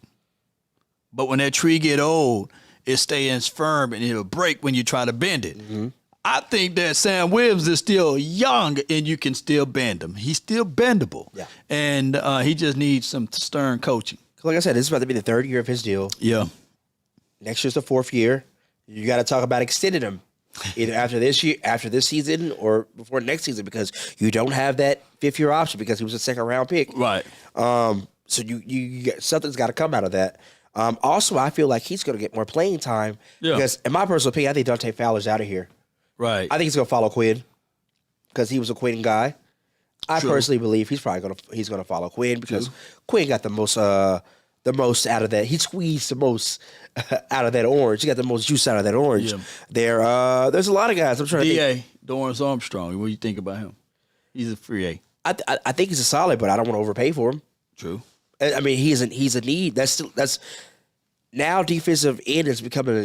But when that tree get old, it stays firm and it'll break when you try to bend it. Mm-hmm. I think that Sam Williams is still young and you can still bend him. He's still bendable. Yeah. And he just needs some stern coaching. Like I said, this is about to be the 3rd year of his deal. Yeah. Next year's the 4th year. You got to talk about extending him either after this season or before next season, because you don't have that 5th-year option because he was a 2nd-round pick. Right. So you something's got to come out of that. Also, I feel like he's going to get more playing time because, in my personal opinion, I think Dante Fowler's out of here. Right. I think he's going to follow Quinn because he was a Quinn guy. I personally believe he's probably going to follow Quinn because Quinn got the most out of that. He squeezed the most out of that orange. He got the most juice out of that orange. Yeah. There's a lot of guys. I'm trying to think. Dorrance Armstrong. What do you think about him? He's a free A. I think he's a solid, but I don't want to overpay for him. True. I mean, he's a need. That's now defensive end is becoming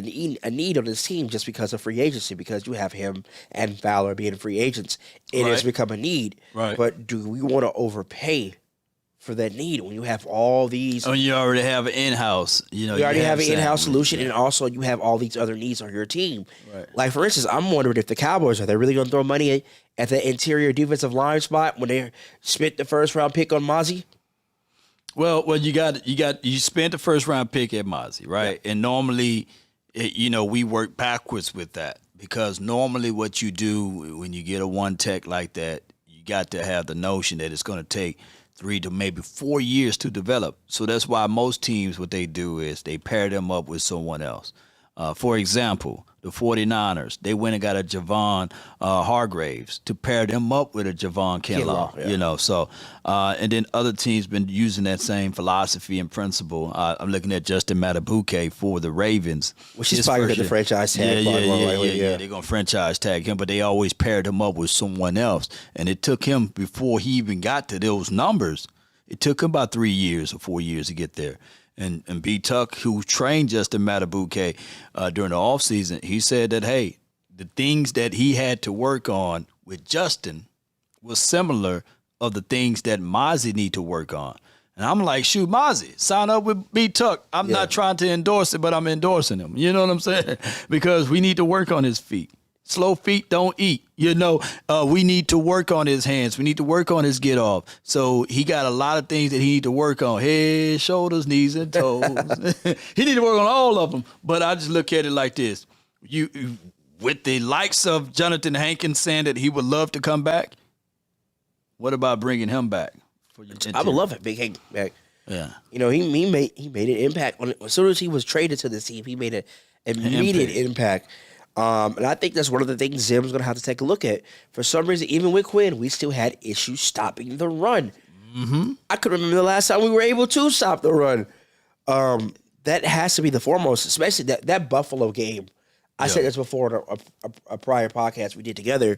a need on this team just because of free agency, because you have him and Fowler being free agents. It has become a need. Right. But do we want to overpay for that need when you have all these? Oh, you already have an in-house. You already have an in-house solution, and also you have all these other needs on your team. Right. Like, for instance, I'm wondering if the Cowboys, are they really going to throw money at the interior defensive line spot when they spent the 1st-round pick on Mozzie? Well, you spent the 1st-round pick at Mozzie, right? Yeah. And normally, we work backwards with that, because normally what you do when you get a one tech like that, you got to have the notion that it's going to take 3 to maybe 4 years to develop. So that's why most teams, what they do is they pair them up with someone else. For example, the 49ers, they went and got a Javon Hargraves to pair them up with a Javon Kinlaw, and then other teams been using that same philosophy and principle. I'm looking at Justin Matabuke for the Ravens. Which is probably the franchise tag. Yeah, they're going to franchise tag him, but they always paired him up with someone else. And it took him, before he even got to those numbers, it took him about 3 years or 4 years to get there. And B. Tuck, who trained Justin Matabuke during the offseason, he said that, hey, the things that he had to work on with Justin was similar of the things that Mozzie need to work on. And I'm like, shoot, Mozzie, sign up with B. Tuck. I'm not trying to endorse it, but I'm endorsing him. You know what I'm saying? Because we need to work on his feet. Slow feet don't eat. We need to work on his hands. We need to work on his get off. So he got a lot of things that he need to work on. Head, shoulders, knees, and toes. He need to work on all of them. But I just look at it like this. You, with the likes of Jonathan Hankins saying that he would love to come back, what about bringing him back? I would love it, Big Hank back. Yeah. He made an impact. As soon as he was traded to the team, he made an immediate impact. And I think that's one of the things Zim's going to have to take a look at. For some reason, even with Quinn, we still had issues stopping the run. Mm-hmm. I could remember the last time we were able to stop the run. That has to be the foremost, especially that Buffalo game. I said this before in a prior podcast we did together.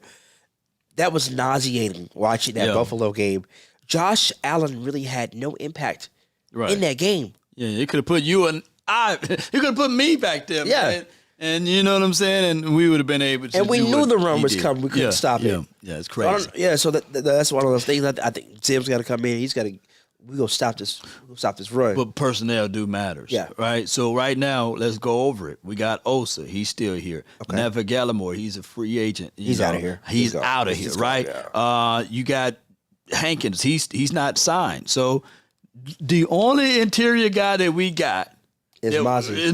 That was nauseating watching that Buffalo game. Josh Allen really had no impact in that game. Yeah, it could have put you and I. It could have put me back there. Yeah. Man. And you know what I'm saying? And we would have been able to. And we knew the run was coming. We couldn't stop it. Yeah, it's crazy. So that's one of those things. I think Zim's got to come in. He's got to. We're going to stop this. We're going to stop this run. But personnel do matters. Yeah. Right? So right now, let's go over it. We got Osa. He's still here. Okay. Never Gallimore. He's a free agent. He's out of here. He's out of here, right? You got Hankins. He's not signed. So the only interior guy that we got is Mozzie.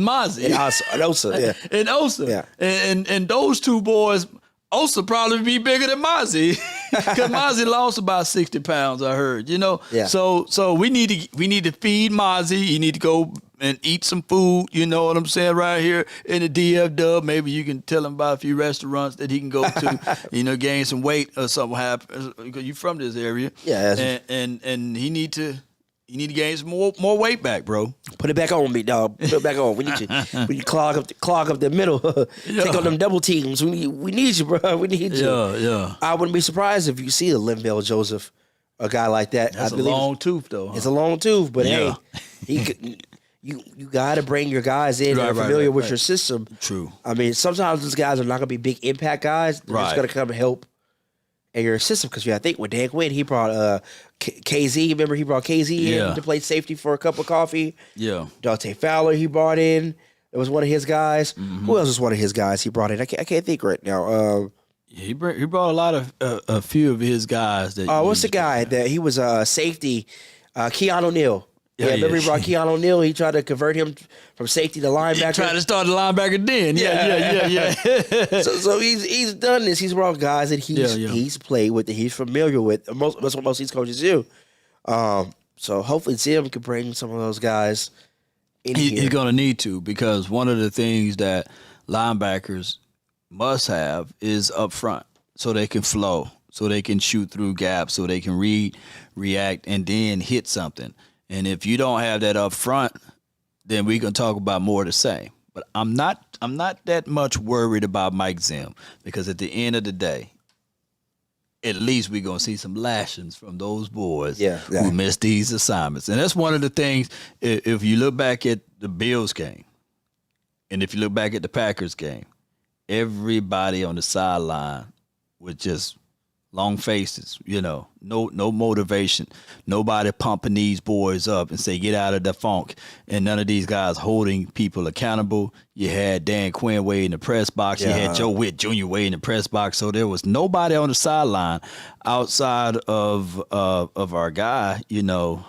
And Osa, yeah. And Osa. Yeah. And those two boys, Osa probably be bigger than Mozzie. Because Mozzie lost about 60 pounds, I heard. Yeah. So we need to feed Mozzie. You need to go and eat some food. You know what I'm saying? Right here in the DF Dub. Maybe you can tell him about a few restaurants that he can go to. Gain some weight or something happen because you're from this area. Yeah. And he need to. You need to gain some more weight back, bro. Put it back on me, dog. Put it back on. We need you. We need to clog up the middle. Take on them double teams. We need you, bro. We need you. Yeah. I wouldn't be surprised if you see a Linval Joseph, a guy like that. That's a long tooth, though. Huh? It's a long tooth, but hey, you got to bring your guys in that are familiar with your system. True. I mean, sometimes those guys are not going to be big impact guys. They're just going to come and help in your system because I think with Dan Quinn, he brought KZ. Remember, he brought KZ in to play safety for a cup of coffee. Yeah. Dante Fowler, he brought in. It was one of his guys. Mm-hmm. Who else was one of his guys he brought in? I can't think right now. He brought a lot of a few of his guys. What's the guy that he was safety? Keon O'Neal. Yeah, remember he brought Keon O'Neal. He tried to convert him from safety to linebacker. He tried to start the linebacker then. Yeah. So he's done this. He's brought guys that he's played with, that he's familiar with. That's what most of these coaches do. So hopefully Zim can bring some of those guys in here. He's going to need to, because one of the things that linebackers must have is up front, so they can flow, so they can shoot through gaps, so they can read, react, and then hit something. And if you don't have that up front, then we can talk about more of the same. But I'm not that much worried about Mike Zim, because at the end of the day, at least we're going to see some lashings from those boys who missed these assignments. And that's one of the things, if you look back at the Bills game, and if you look back at the Packers game, everybody on the sideline with just long faces, no motivation, nobody pumping these boys up and say, get out of the funk, and none of these guys holding people accountable. You had Dan Quinn way in the press box. You had Joe Witt Jr. way in the press box. So there was nobody on the sideline outside of our guy, Al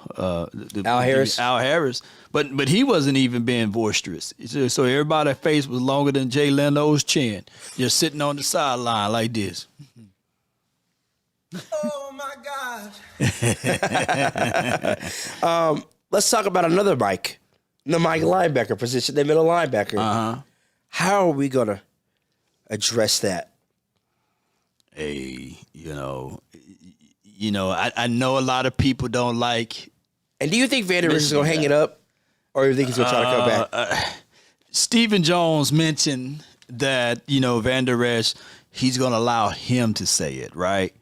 Harris. But he wasn't even being boisterous. So everybody's face was longer than Jay Leno's chin. You're sitting on the sideline like this. Oh my gosh. Let's talk about another Mike. The Mike linebacker position, the middle linebacker. Uh-huh. How are we gonna address that? Hey, I know a lot of people don't like. And do you think Vander Esch is gonna hang it up, or do you think he's gonna try to come back? Stephen Jones mentioned that Vander Esch, he's gonna allow him to say it, right?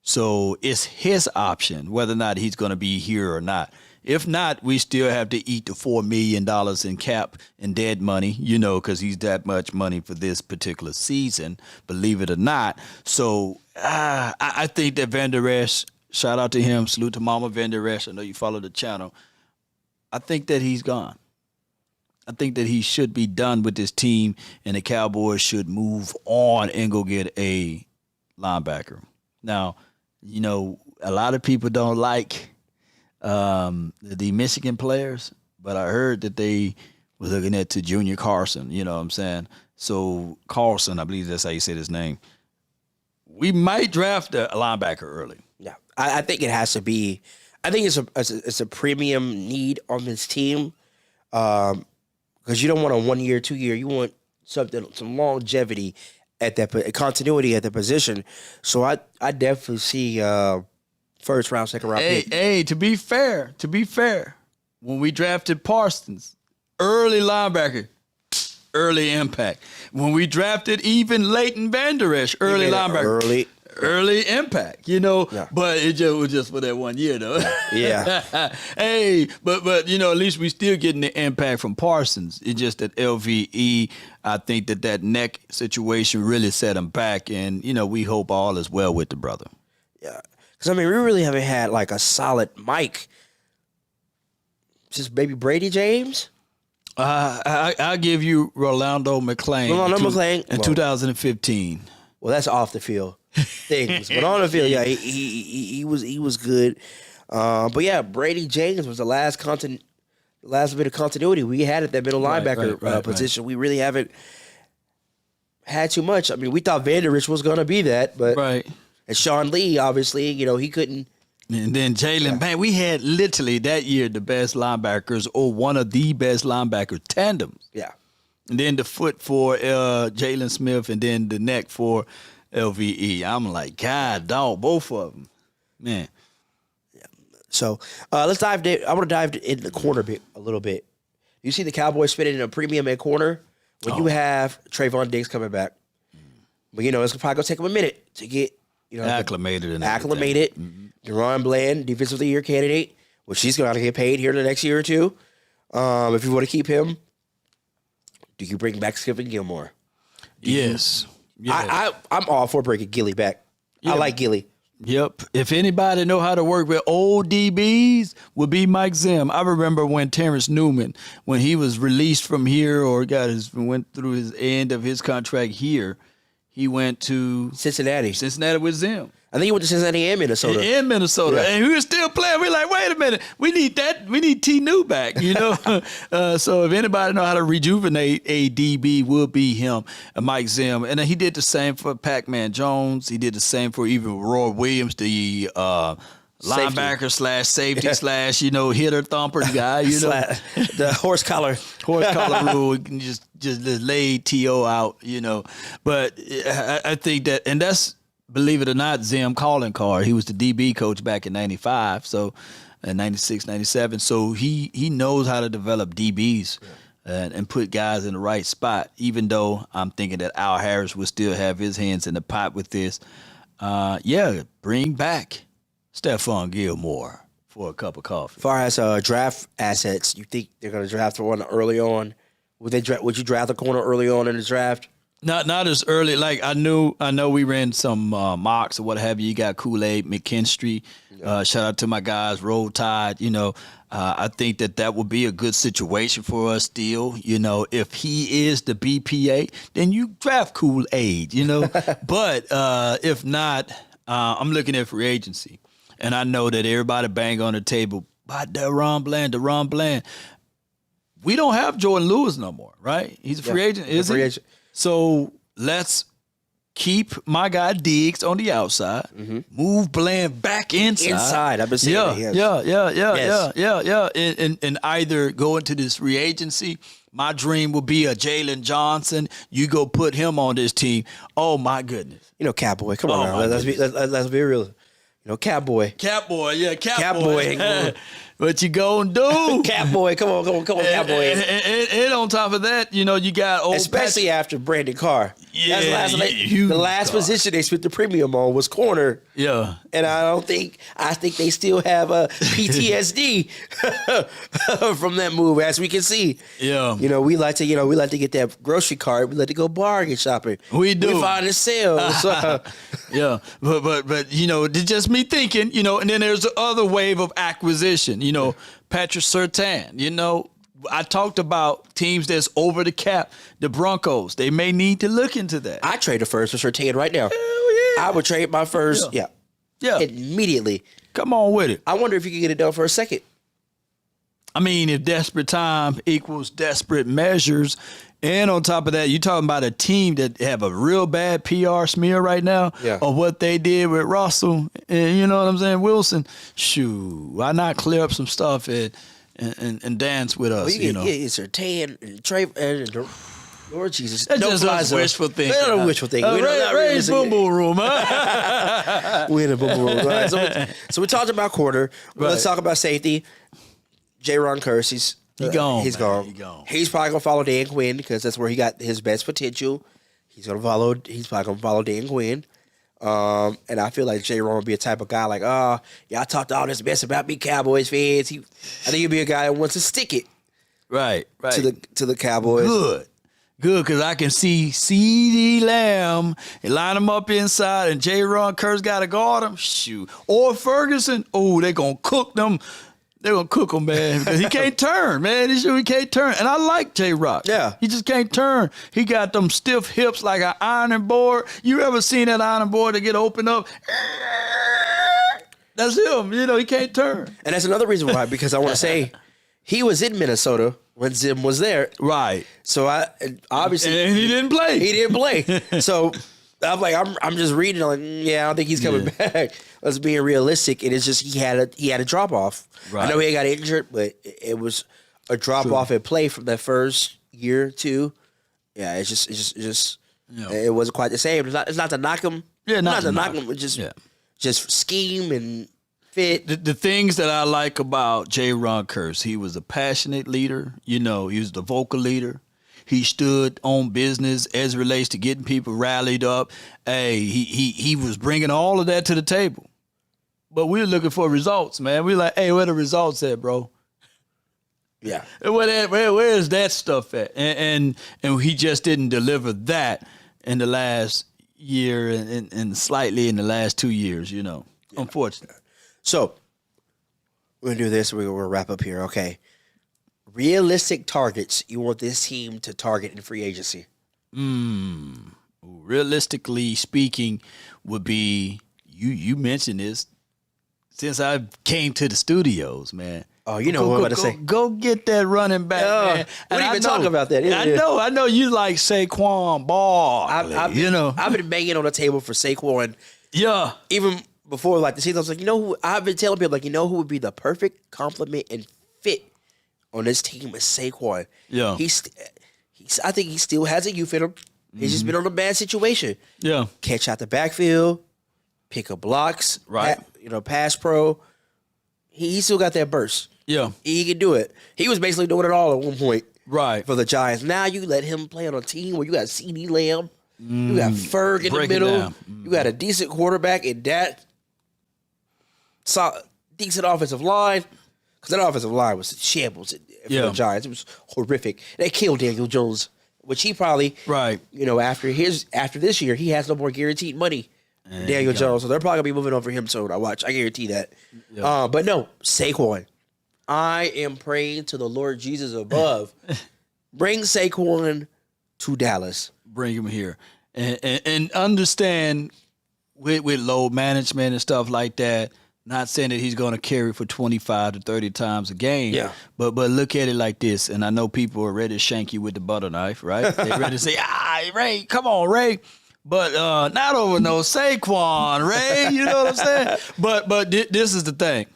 So it's his option whether or not he's going to be here or not. If not, we still have to eat the $4 million in cap and dead money, because he's that much money for this particular season, believe it or not. So I think that Vander Esch, shout out to him, salute to Mama Vander Esch. I know you follow the channel. I think that he's gone. I think that he should be done with this team, and the Cowboys should move on and go get a linebacker. Now, a lot of people don't like the Michigan players, but I heard that they were looking at to Junior Carson, you know what I'm saying? So Carson, I believe that's how you say his name. We might draft a linebacker early. Yeah, I think it has to be. I think it's a premium need on this team, because you don't want a 1 year, 2 year. You want some longevity at that continuity at the position. So I definitely see first round, second round pick. Hey, to be fair, when we drafted Parsons, early linebacker, early impact. When we drafted even Leighton Vander Esch, early linebacker, early impact, but it was just for that 1 year though. Yeah. Hey, but at least we still getting the impact from Parsons. It's just that LVE, I think that neck situation really set him back, and we hope all is well with the brother. Yeah, because we really haven't had like a solid Mike. Just maybe Brady James. I'll give you Rolando McClain. In 2015. Well, that's off the field things, but on the field, he was good. But yeah, Brady James was the last bit of continuity we had at that middle linebacker position. Right. We really haven't had too much. We thought Vander Esch was going to be that, but And Sean Lee, obviously, he couldn't. And then Jalen, man, we had literally that year the best linebackers or one of the best linebacker tandems. Yeah. And then the foot for Jalen Smith and then the neck for LVE. I'm like, God, dog, both of them. Man. So let's dive in. I want to dive in the corner a little bit. You see the Cowboys spending a premium at corner when you have Trayvon Diggs coming back. But, it's probably going to take him a minute to get, acclimated. Mm-hmm. Deron Bland, Defensive of the Year candidate, which he's going to get paid here in the next year or two. If you want to keep him, do you bring back Skip and Gilmore? Yes. I'm all for bringing Gilly back. Yeah. I like Gilly. Yep. If anybody know how to work with old DBs, would be Mike Zim. I remember when Terrence Newman, when he was released from here or went through his end of his contract here, he went to Cincinnati with Zim. I think he went to Cincinnati and Minnesota. Yeah. And we were still playing. We're like, wait a minute, we need that. We need T. New back, So if anybody know how to rejuvenate a DB, would be him, Mike Zim. And then he did the same for Pac-Man Jones. He did the same for even Roy Williams, the linebacker / safety / hitter thumper guy. The horse collar rule. Can just lay T.O. out. But I think that, and that's, believe it or not, Zim calling card. He was the DB coach back in 95, so in 96, 97. So he knows how to develop DBs and put guys in the right spot, even though I'm thinking that Al Harris would still have his hands in the pot with this. Bring back Stephon Gilmore for a cup of coffee. As far as draft assets, you think they're going to draft one early on? Would you draft a corner early on in the draft? Not as early. Like I know we ran some mocks or what have you. You got Kool-Aid, McKinstry. Shout out to my guys, Roll Tide. I think that would be a good situation for us still. If he is the BPA, then you draft Kool-Aid, But if not, I'm looking at free agency. And I know that everybody bang on the table, by Deron Bland. We don't have Jordan Lewis no more, right? He's a free agent, isn't he? So let's keep my guy Diggs on the outside. Mm-hmm. Move Bland back inside. I've been saying that. Yeah. And either go into this free agency. My dream would be a Jalen Johnson. You go put him on this team. Oh my goodness. Cowboy. Come on now. Let's be real. Cowboy. Catboy. What you gonna do? Catboy, come on, Cowboy. And on top of that, you got old especially after Brandon Carr. Yeah, the last position they spent the premium on was corner. Yeah, and I think they still have a PTSD from that move, as we can see. Yeah, we like to get that grocery cart. We like to go bargain shopping. We do. We find the sales. Yeah, but it's just me thinking. And then there's the other wave of acquisition. Patrick Surtain. I talked about teams that's over the cap. The Broncos, they may need to look into that. I trade a first for Surtain right now. Hell yeah. I would trade my first. Yeah. Immediately. Come on with it. I wonder if you could get it done for a second. I mean, if desperate time equals desperate measures, and on top of that, you're talking about a team that have a real bad PR smear right now of what they did with Russell, and you know what I'm saying, Wilson. Shoot, why not clear up some stuff and dance with us? Well, it's Surtain and Trey and Lord Jesus. That's just a wishful thinking. That's a wishful thinking. Ray's boom boom room, huh? We're in a boom boom room. Right, so we talked about corner. Right. Let's talk about safety. Jaron Kearse, he's gone. He's gone. He's probably gonna follow Dan Quinn because that's where he got his best potential. He's probably gonna follow Dan Quinn. And I feel like Jaron would be a type of guy like, y'all talked all this mess about me, Cowboys fans. I think he'd be a guy that wants to stick it, right, to the Cowboys. Good, because I can see CeeDee Lamb and line him up inside, and Jaron Kearse got to guard him. Shoot, or Ferguson. Oh, they're gonna cook them. They're going to cook him, man, because he can't turn, man. He can't turn. And I like J-Rock. Yeah. He just can't turn. He got them stiff hips like an ironing board. You ever seen that ironing board that get opened up? That's him. He can't turn. And that's another reason why, because I want to say he was in Minnesota when Zim was there. Right. So obviously. And he didn't play. He didn't play. So I'm like, I'm just reading. I'm like, yeah, I don't think he's coming back. Let's being realistic. And it's just he had a drop off. Right. I know he got injured, but it was a drop off at play from that first year too. Yeah, it's just it wasn't quite the same. It's not to knock him. Yeah, not to knock him. But just scheme and fit. The things that I like about Jay Ronkhurst, he was a passionate leader. You know, he was the vocal leader. He stood on business as it relates to getting people rallied up. Hey, he was bringing all of that to the table. But we were looking for results, man. We like, hey, where the results at, bro? Yeah. Where is that stuff at? And he just didn't deliver that in the last year and slightly in the last 2 years, you know. Yeah. Unfortunately. So we're gonna do this. We're gonna wrap up here. Okay. Realistic targets you want this team to target in free agency? Realistically speaking, would be you mentioned this since I came to the studios, man. Oh, you know what I'm about to say. Go get that running back, man. We didn't even talk about that. I know you like Saquon Barkley. I've been banging on the table for Saquon. Yeah. Even before like the season, I was like, you know who? I've been telling people like, you know who would be the perfect complement and fit on this team is Saquon. Yeah. I think he still has a youth in him. He's just been on a bad situation. Yeah. Catch out the backfield, pick up blocks, right? Pass pro. He still got that burst. Yeah. He can do it. He was basically doing it all at one point. Right. For the Giants. Now you let him play on a team where you got CeeDee Lamb, you got Ferg in the middle, you got a decent quarterback and that decent offensive line. Because that offensive line was shambles for the Giants. It was horrific. They killed Daniel Jones, which he probably, after this year, he has no more guaranteed money. Daniel Jones. So they're probably going to be moving over him soon. I guarantee that. Yeah. But no, Saquon. I am praying to the Lord Jesus above. Bring Saquon to Dallas. Bring him here. And understand with load management and stuff like that, not saying that he's going to carry for 25 to 30 times a game. Yeah. But look at it like this, and I know people are ready to shank you with the butter knife, right? They're ready to say, Ray, come on, Ray. But not over no Saquon, Ray. You know what I'm saying? But this is the thing.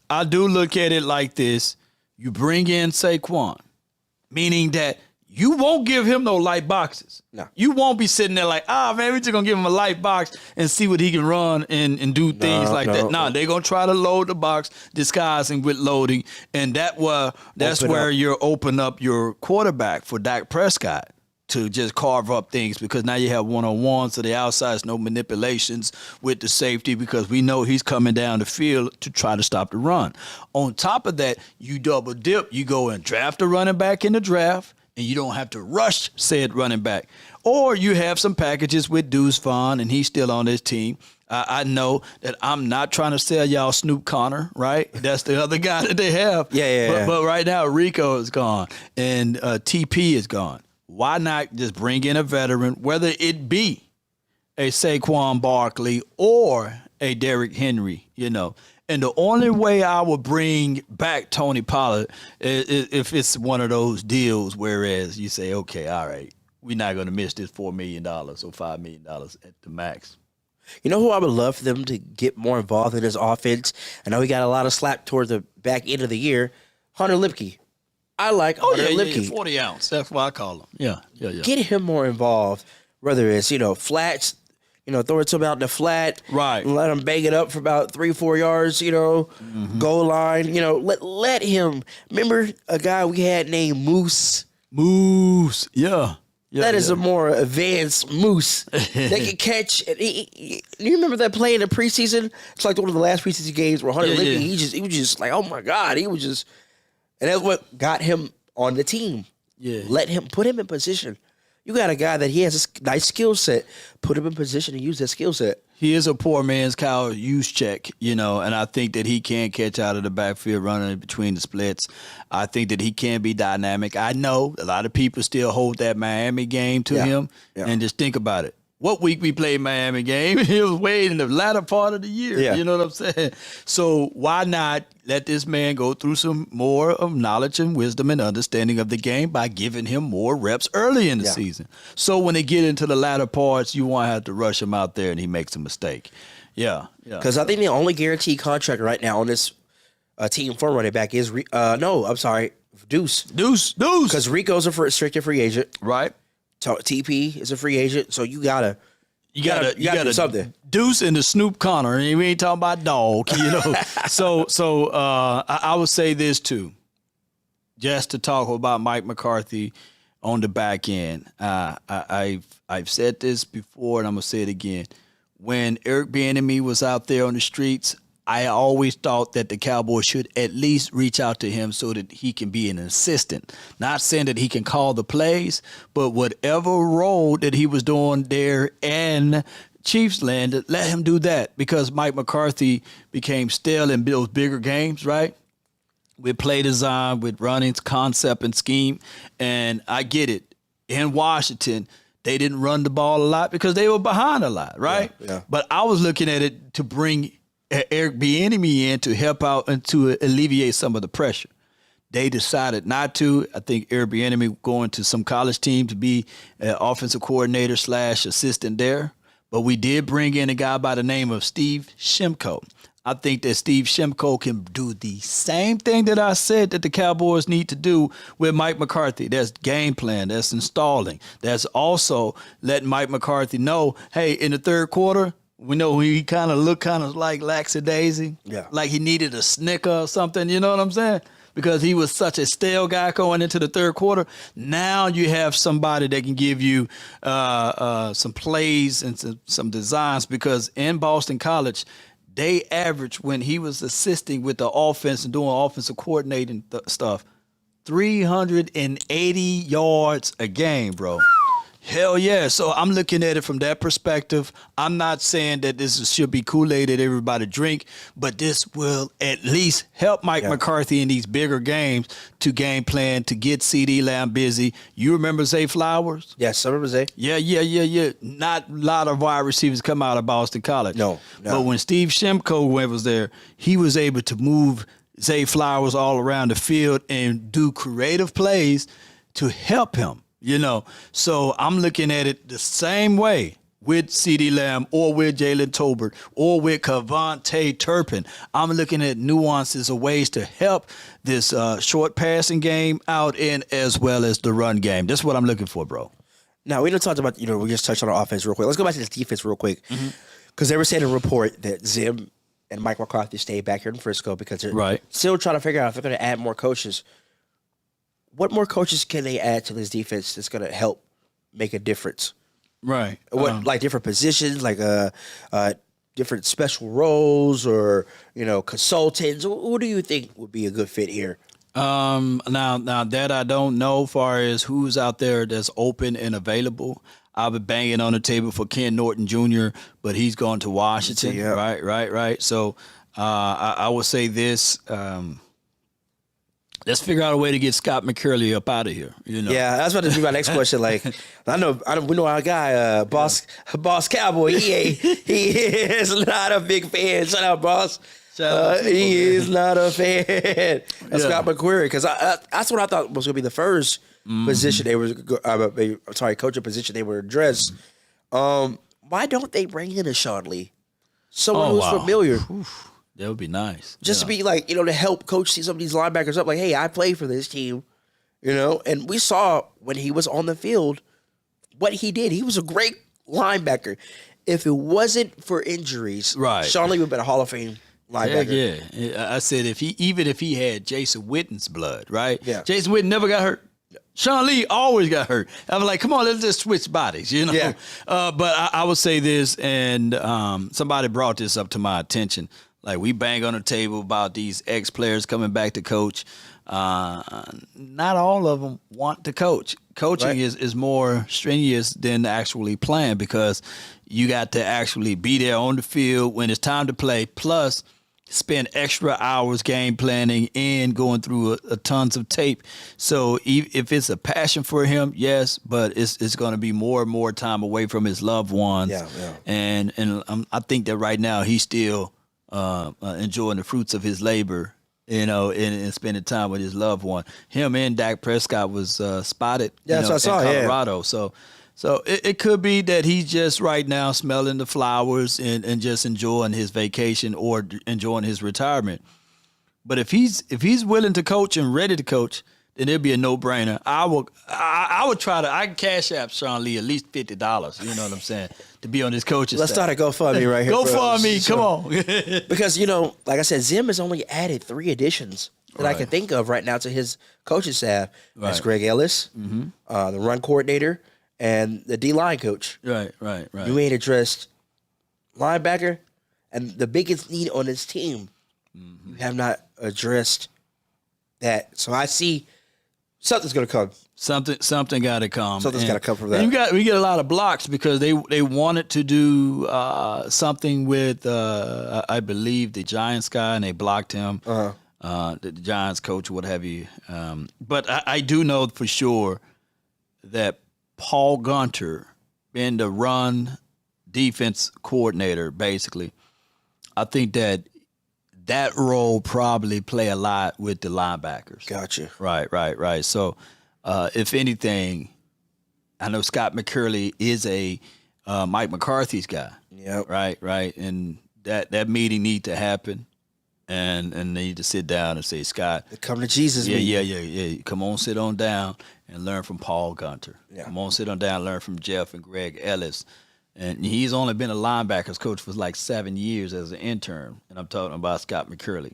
I do look at it like this. You bring in Saquon, meaning that you won't give him no light boxes. No. You won't be sitting there like, man, we're just going to give him a light box and see what he can run and do things like that. No, they're going to try to load the box, disguising with loading, and that's where you open up your quarterback for Dak Prescott to just carve up things because now you have one-on-one, so the outside's no manipulations with the safety because we know he's coming down the field to try to stop the run. On top of that, you double dip. You go and draft a running back in the draft, and you don't have to rush said running back. Or you have some packages with Deuce Vaughn, and he's still on this team. I know that I'm not trying to sell y'all Snoop Connor, right? That's the other guy that they have. But right now, Rico is gone, and TP is gone. Why not just bring in a veteran, whether it be a Saquon Barkley or a Derrick Henry, And the only way I would bring back Tony Pollard is if it's one of those deals whereas you say, okay, all right, we're not going to miss this $4 million or $5 million at the max. You know who I would love for them to get more involved in this offense? I know he got a lot of slack towards the back end of the year. Hunter Lipke. I like Hunter Lipke. 40 ounce. That's what I call him. Yeah. Get him more involved, whether it's, flats, throw it to him out in the flat. Right. Let him bang it up for about 3-4 yards, goal line. Let him. Remember a guy we had named Moose? Moose. Yeah. That is a more advanced Moose. They can catch. Do you remember that play in the preseason? It's like one of the last preseason games where Hunter Lipke, he was just like, oh my God. He was just, and that's what got him on the team. Yeah. Put him in position. You got a guy that he has a nice skill set. Put him in position and use that skill set. He is a poor man's Kyle Juszczyk, and I think that he can catch out of the backfield running between the splits. I think that he can be dynamic. I know a lot of people still hold that Miami game to him. Yeah. And just think about it. what week we played Miami game. It was way in the latter part of the year. Yeah. You know what I'm saying? So why not let this man go through some more of knowledge and wisdom and understanding of the game by giving him more reps early in the season? So when they get into the latter parts, you won't have to rush him out there and he makes a mistake. Yeah. Because I think the only guaranteed contract right now on this team for running back is Deuce. Because Rico's a restricted free agent. Right. TP is a free agent, so you gotta do something. Deuce and the Snoop Connor, and we ain't talking about dog, you know. so I would say this too, just to talk about Mike McCarthy on the back end. I've said this before, and I'm gonna say it again. When Eric Bieniemy was out there on the streets, I always thought that the Cowboys should at least reach out to him so that he can be an assistant. Not saying that he can call the plays, but whatever role that he was doing there in Chiefs land, let him do that, because Mike McCarthy became stale in those bigger games, right? With play design, with running concept and scheme. And I get it. In Washington, they didn't run the ball a lot because they were behind a lot, right? Yeah. But I was looking at it to bring Eric Bieniemy in to help out and to alleviate some of the pressure. They decided not to. I think Eric Bieniemy going to some college team to be an offensive coordinator / assistant there. But we did bring in a guy by the name of Steve Shimko. I think that Steve Shimko can do the same thing that I said that the Cowboys need to do with Mike McCarthy. That's game plan. That's installing. That's also letting Mike McCarthy know, hey, in the third quarter, we know he kind of looked kind of like lackadaisy. Yeah. Like Like he needed a Snicker or something, you know what I'm saying? Because he was such a stale guy going into the third quarter. Now you have somebody that can give you some plays and some designs, because in Boston College, they averaged, when he was assisting with the offense and doing offensive coordinating stuff, 380 yards a game, bro. Hell yeah. So I'm looking at it from that perspective. I'm not saying that this should be Kool-Aid that everybody drink, but this will at least help Mike McCarthy in these bigger games to game plan, to get CeeDee Lamb busy. You remember Zay Flowers? Yes, I remember Zay. Yeah. Not a lot of wide receivers come out of Boston College. No. But when Steve Shimko was there, he was able to move Zay Flowers all around the field and do creative plays to help him. You know, so I'm looking at it the same way with CeeDee Lamb or with Jalen Tolbert or with Kavontae Turpin. I'm looking at nuances of ways to help this short passing game out in, as well as the run game. That's what I'm looking for, bro. Now, we don't talk about, we just touched on our offense real quick. Let's go back to this defense real quick. Because they were saying in a report that Zim and Mike McCarthy stayed back here in Frisco because they're still trying to figure out if they're going to add more coaches. What more coaches can they add to this defense that's going to help make a difference? Right. What, like different positions, like different special roles, or consultants? What do you think would be a good fit here? Now that I don't know, far as who's out there that's open and available. I've been banging on the table for Ken Norton Jr., but he's gone to Washington. Right. So I would say this. Let's figure out a way to get Scott McCurley up out of here. Yeah, that's about to be my next question. Like, we know our guy, Boss Cowboy. He is not a big fan. Shout out, Boss. He is not a fan of Scott McCurley, because that's what I thought was going to be the first position they were. Coaching position they were address. Why don't they bring in a Sean Lee, someone who's familiar? That would be nice. Just to be like, to help coach some of these linebackers up. Like, hey, I play for this team, And we saw when he was on the field what he did. He was a great linebacker. If it wasn't for injuries, Sean Lee would have been a Hall of Fame linebacker. Yeah. I said if he had Jason Witten's blood, right? Yeah. Jason Witten never got hurt. Sean Lee always got hurt. I'm like, come on, let's just switch bodies, Yeah. But I would say this, and somebody brought this up to my attention. Like, we bang on the table about these ex-players coming back to coach. Not all of them want to coach. Coaching is more strenuous than actually playing, because you got to actually be there on the field when it's time to play. Plus, spend extra hours game planning and going through a tons of tape. So if it's a passion for him, yes, but it's going to be more and more time away from his loved ones. Yeah, yeah. And I think that right now he's still enjoying the fruits of his labor, and spending time with his loved one. Him and Dak Prescott was spotted. Yeah, that's what I saw, in Colorado. Yeah. So it could be that he's just right now smelling the flowers and just enjoying his vacation or enjoying his retirement. But if he's willing to coach and ready to coach, then it'd be a no-brainer. I would try to. I can cash app Sean Lee at least $50. You know what I'm saying? To be on his coaching Let's staff. start a GoFundMe right here. GoFundMe, come on. Because like I said, Zim has only added 3 additions that I can think of right now to his coaching staff. Right. That's Greg Ellis, the run coordinator, and the D-line coach. Right. You ain't addressed linebacker, and the biggest need on this team. You have not addressed that. So I see something's going to come. Something got to come. Something's got to come from that. And we get a lot of blocks because they wanted to do something with I believe the Giants guy, and they blocked him. The Giants coach, what have you. But I do know for sure that Paul Gunter, being the run defense coordinator, basically, I think that role probably play a lot with the linebackers. Gotcha. Right. So, if anything, I know Scott McCurley is a Mike McCarthy's guy. Yep. Right. And that meeting need to happen, and they need to sit down and say, Scott, come to Jesus. Yeah. Come on, sit on down and learn from Paul Gunter. Yeah. Come on, sit on down and learn from Jeff and Greg Ellis. And he's only been a linebackers coach for like 7 years as an intern. And I'm talking about Scott McCurley.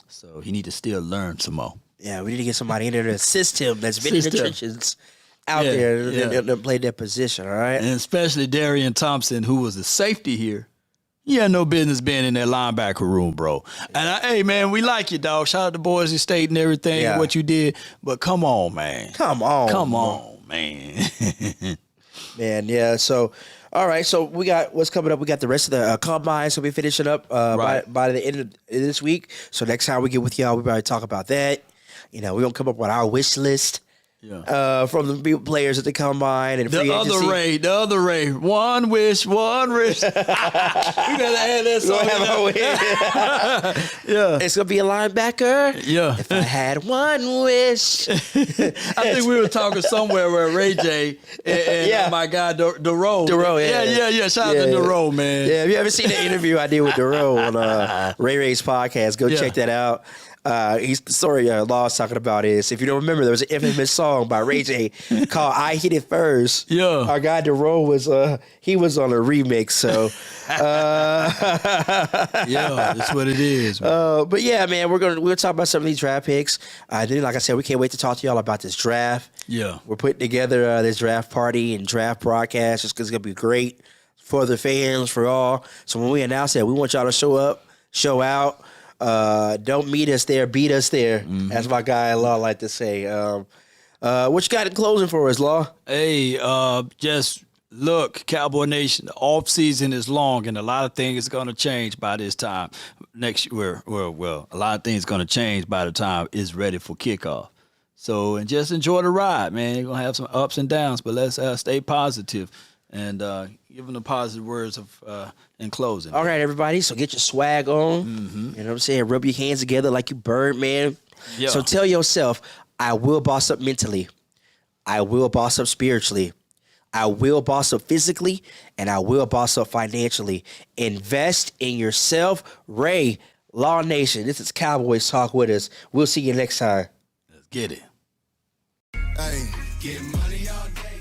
So he need to still learn some more. Yeah, we need to get somebody in there to assist him that's been in the trenches out there to play that position, all right? And especially Darian Thompson, who was the safety here. He had no business being in that linebacker room, bro. And hey, man, we like you, dog. Shout out to Boise State and everything, and what you did. But come on, man. Come on, man. Man, yeah. So, all right. So we got what's coming up. We got the rest of the combine. So we finish it up by the end of this week. So next time we get with y'all, we better talk about that. We're going to come up with our wish list from the players at the combine and free agency. The other Ray. One wish. We better add that song. It's going to be a linebacker. Yeah. If I had one wish. I think we were talking somewhere where Ray J and my guy Duro. Yeah. Shout out to Duro, man. Yeah, if you haven't seen the interview I did with Duro on Ray Ray's podcast, go check that out. The story Law's talking about is, if you don't remember, there was an infamous song by Ray J called "I Hit It First." Yeah, our guy DeRoe was he was on a remix, so yeah, that's what it is. But yeah, man, we'll talk about some of these draft picks. Then, like I said, we can't wait to talk to y'all about this draft. Yeah, we're putting together this draft party and draft broadcast. It's gonna be great for the fans, for all. So when we announce that, we want y'all to show up, show out. Don't meet us there, beat us there. Mm-hmm. That's my guy Law like to say. What you got in closing for us, Law? Hey, just look, Cowboy Nation, the off season is long, and a lot of things are going to change by this time next year. Well, a lot of things going to change by the time it's ready for kickoff. So, and just enjoy the ride, man. You're going to have some ups and downs, but let's stay positive and give them the positive words of in closing. All right, everybody. So get your swag on. Mm-hmm. You know what I'm saying? Rub your hands together like you Birdman. Yeah. So tell yourself, I will boss up mentally. I will boss up spiritually. I will boss up physically, and I will boss up financially. Invest in yourself. Ray, Law Nation, this is Cowboys Talk with us. We'll see you next time. Let's get it. Hey, get money all day.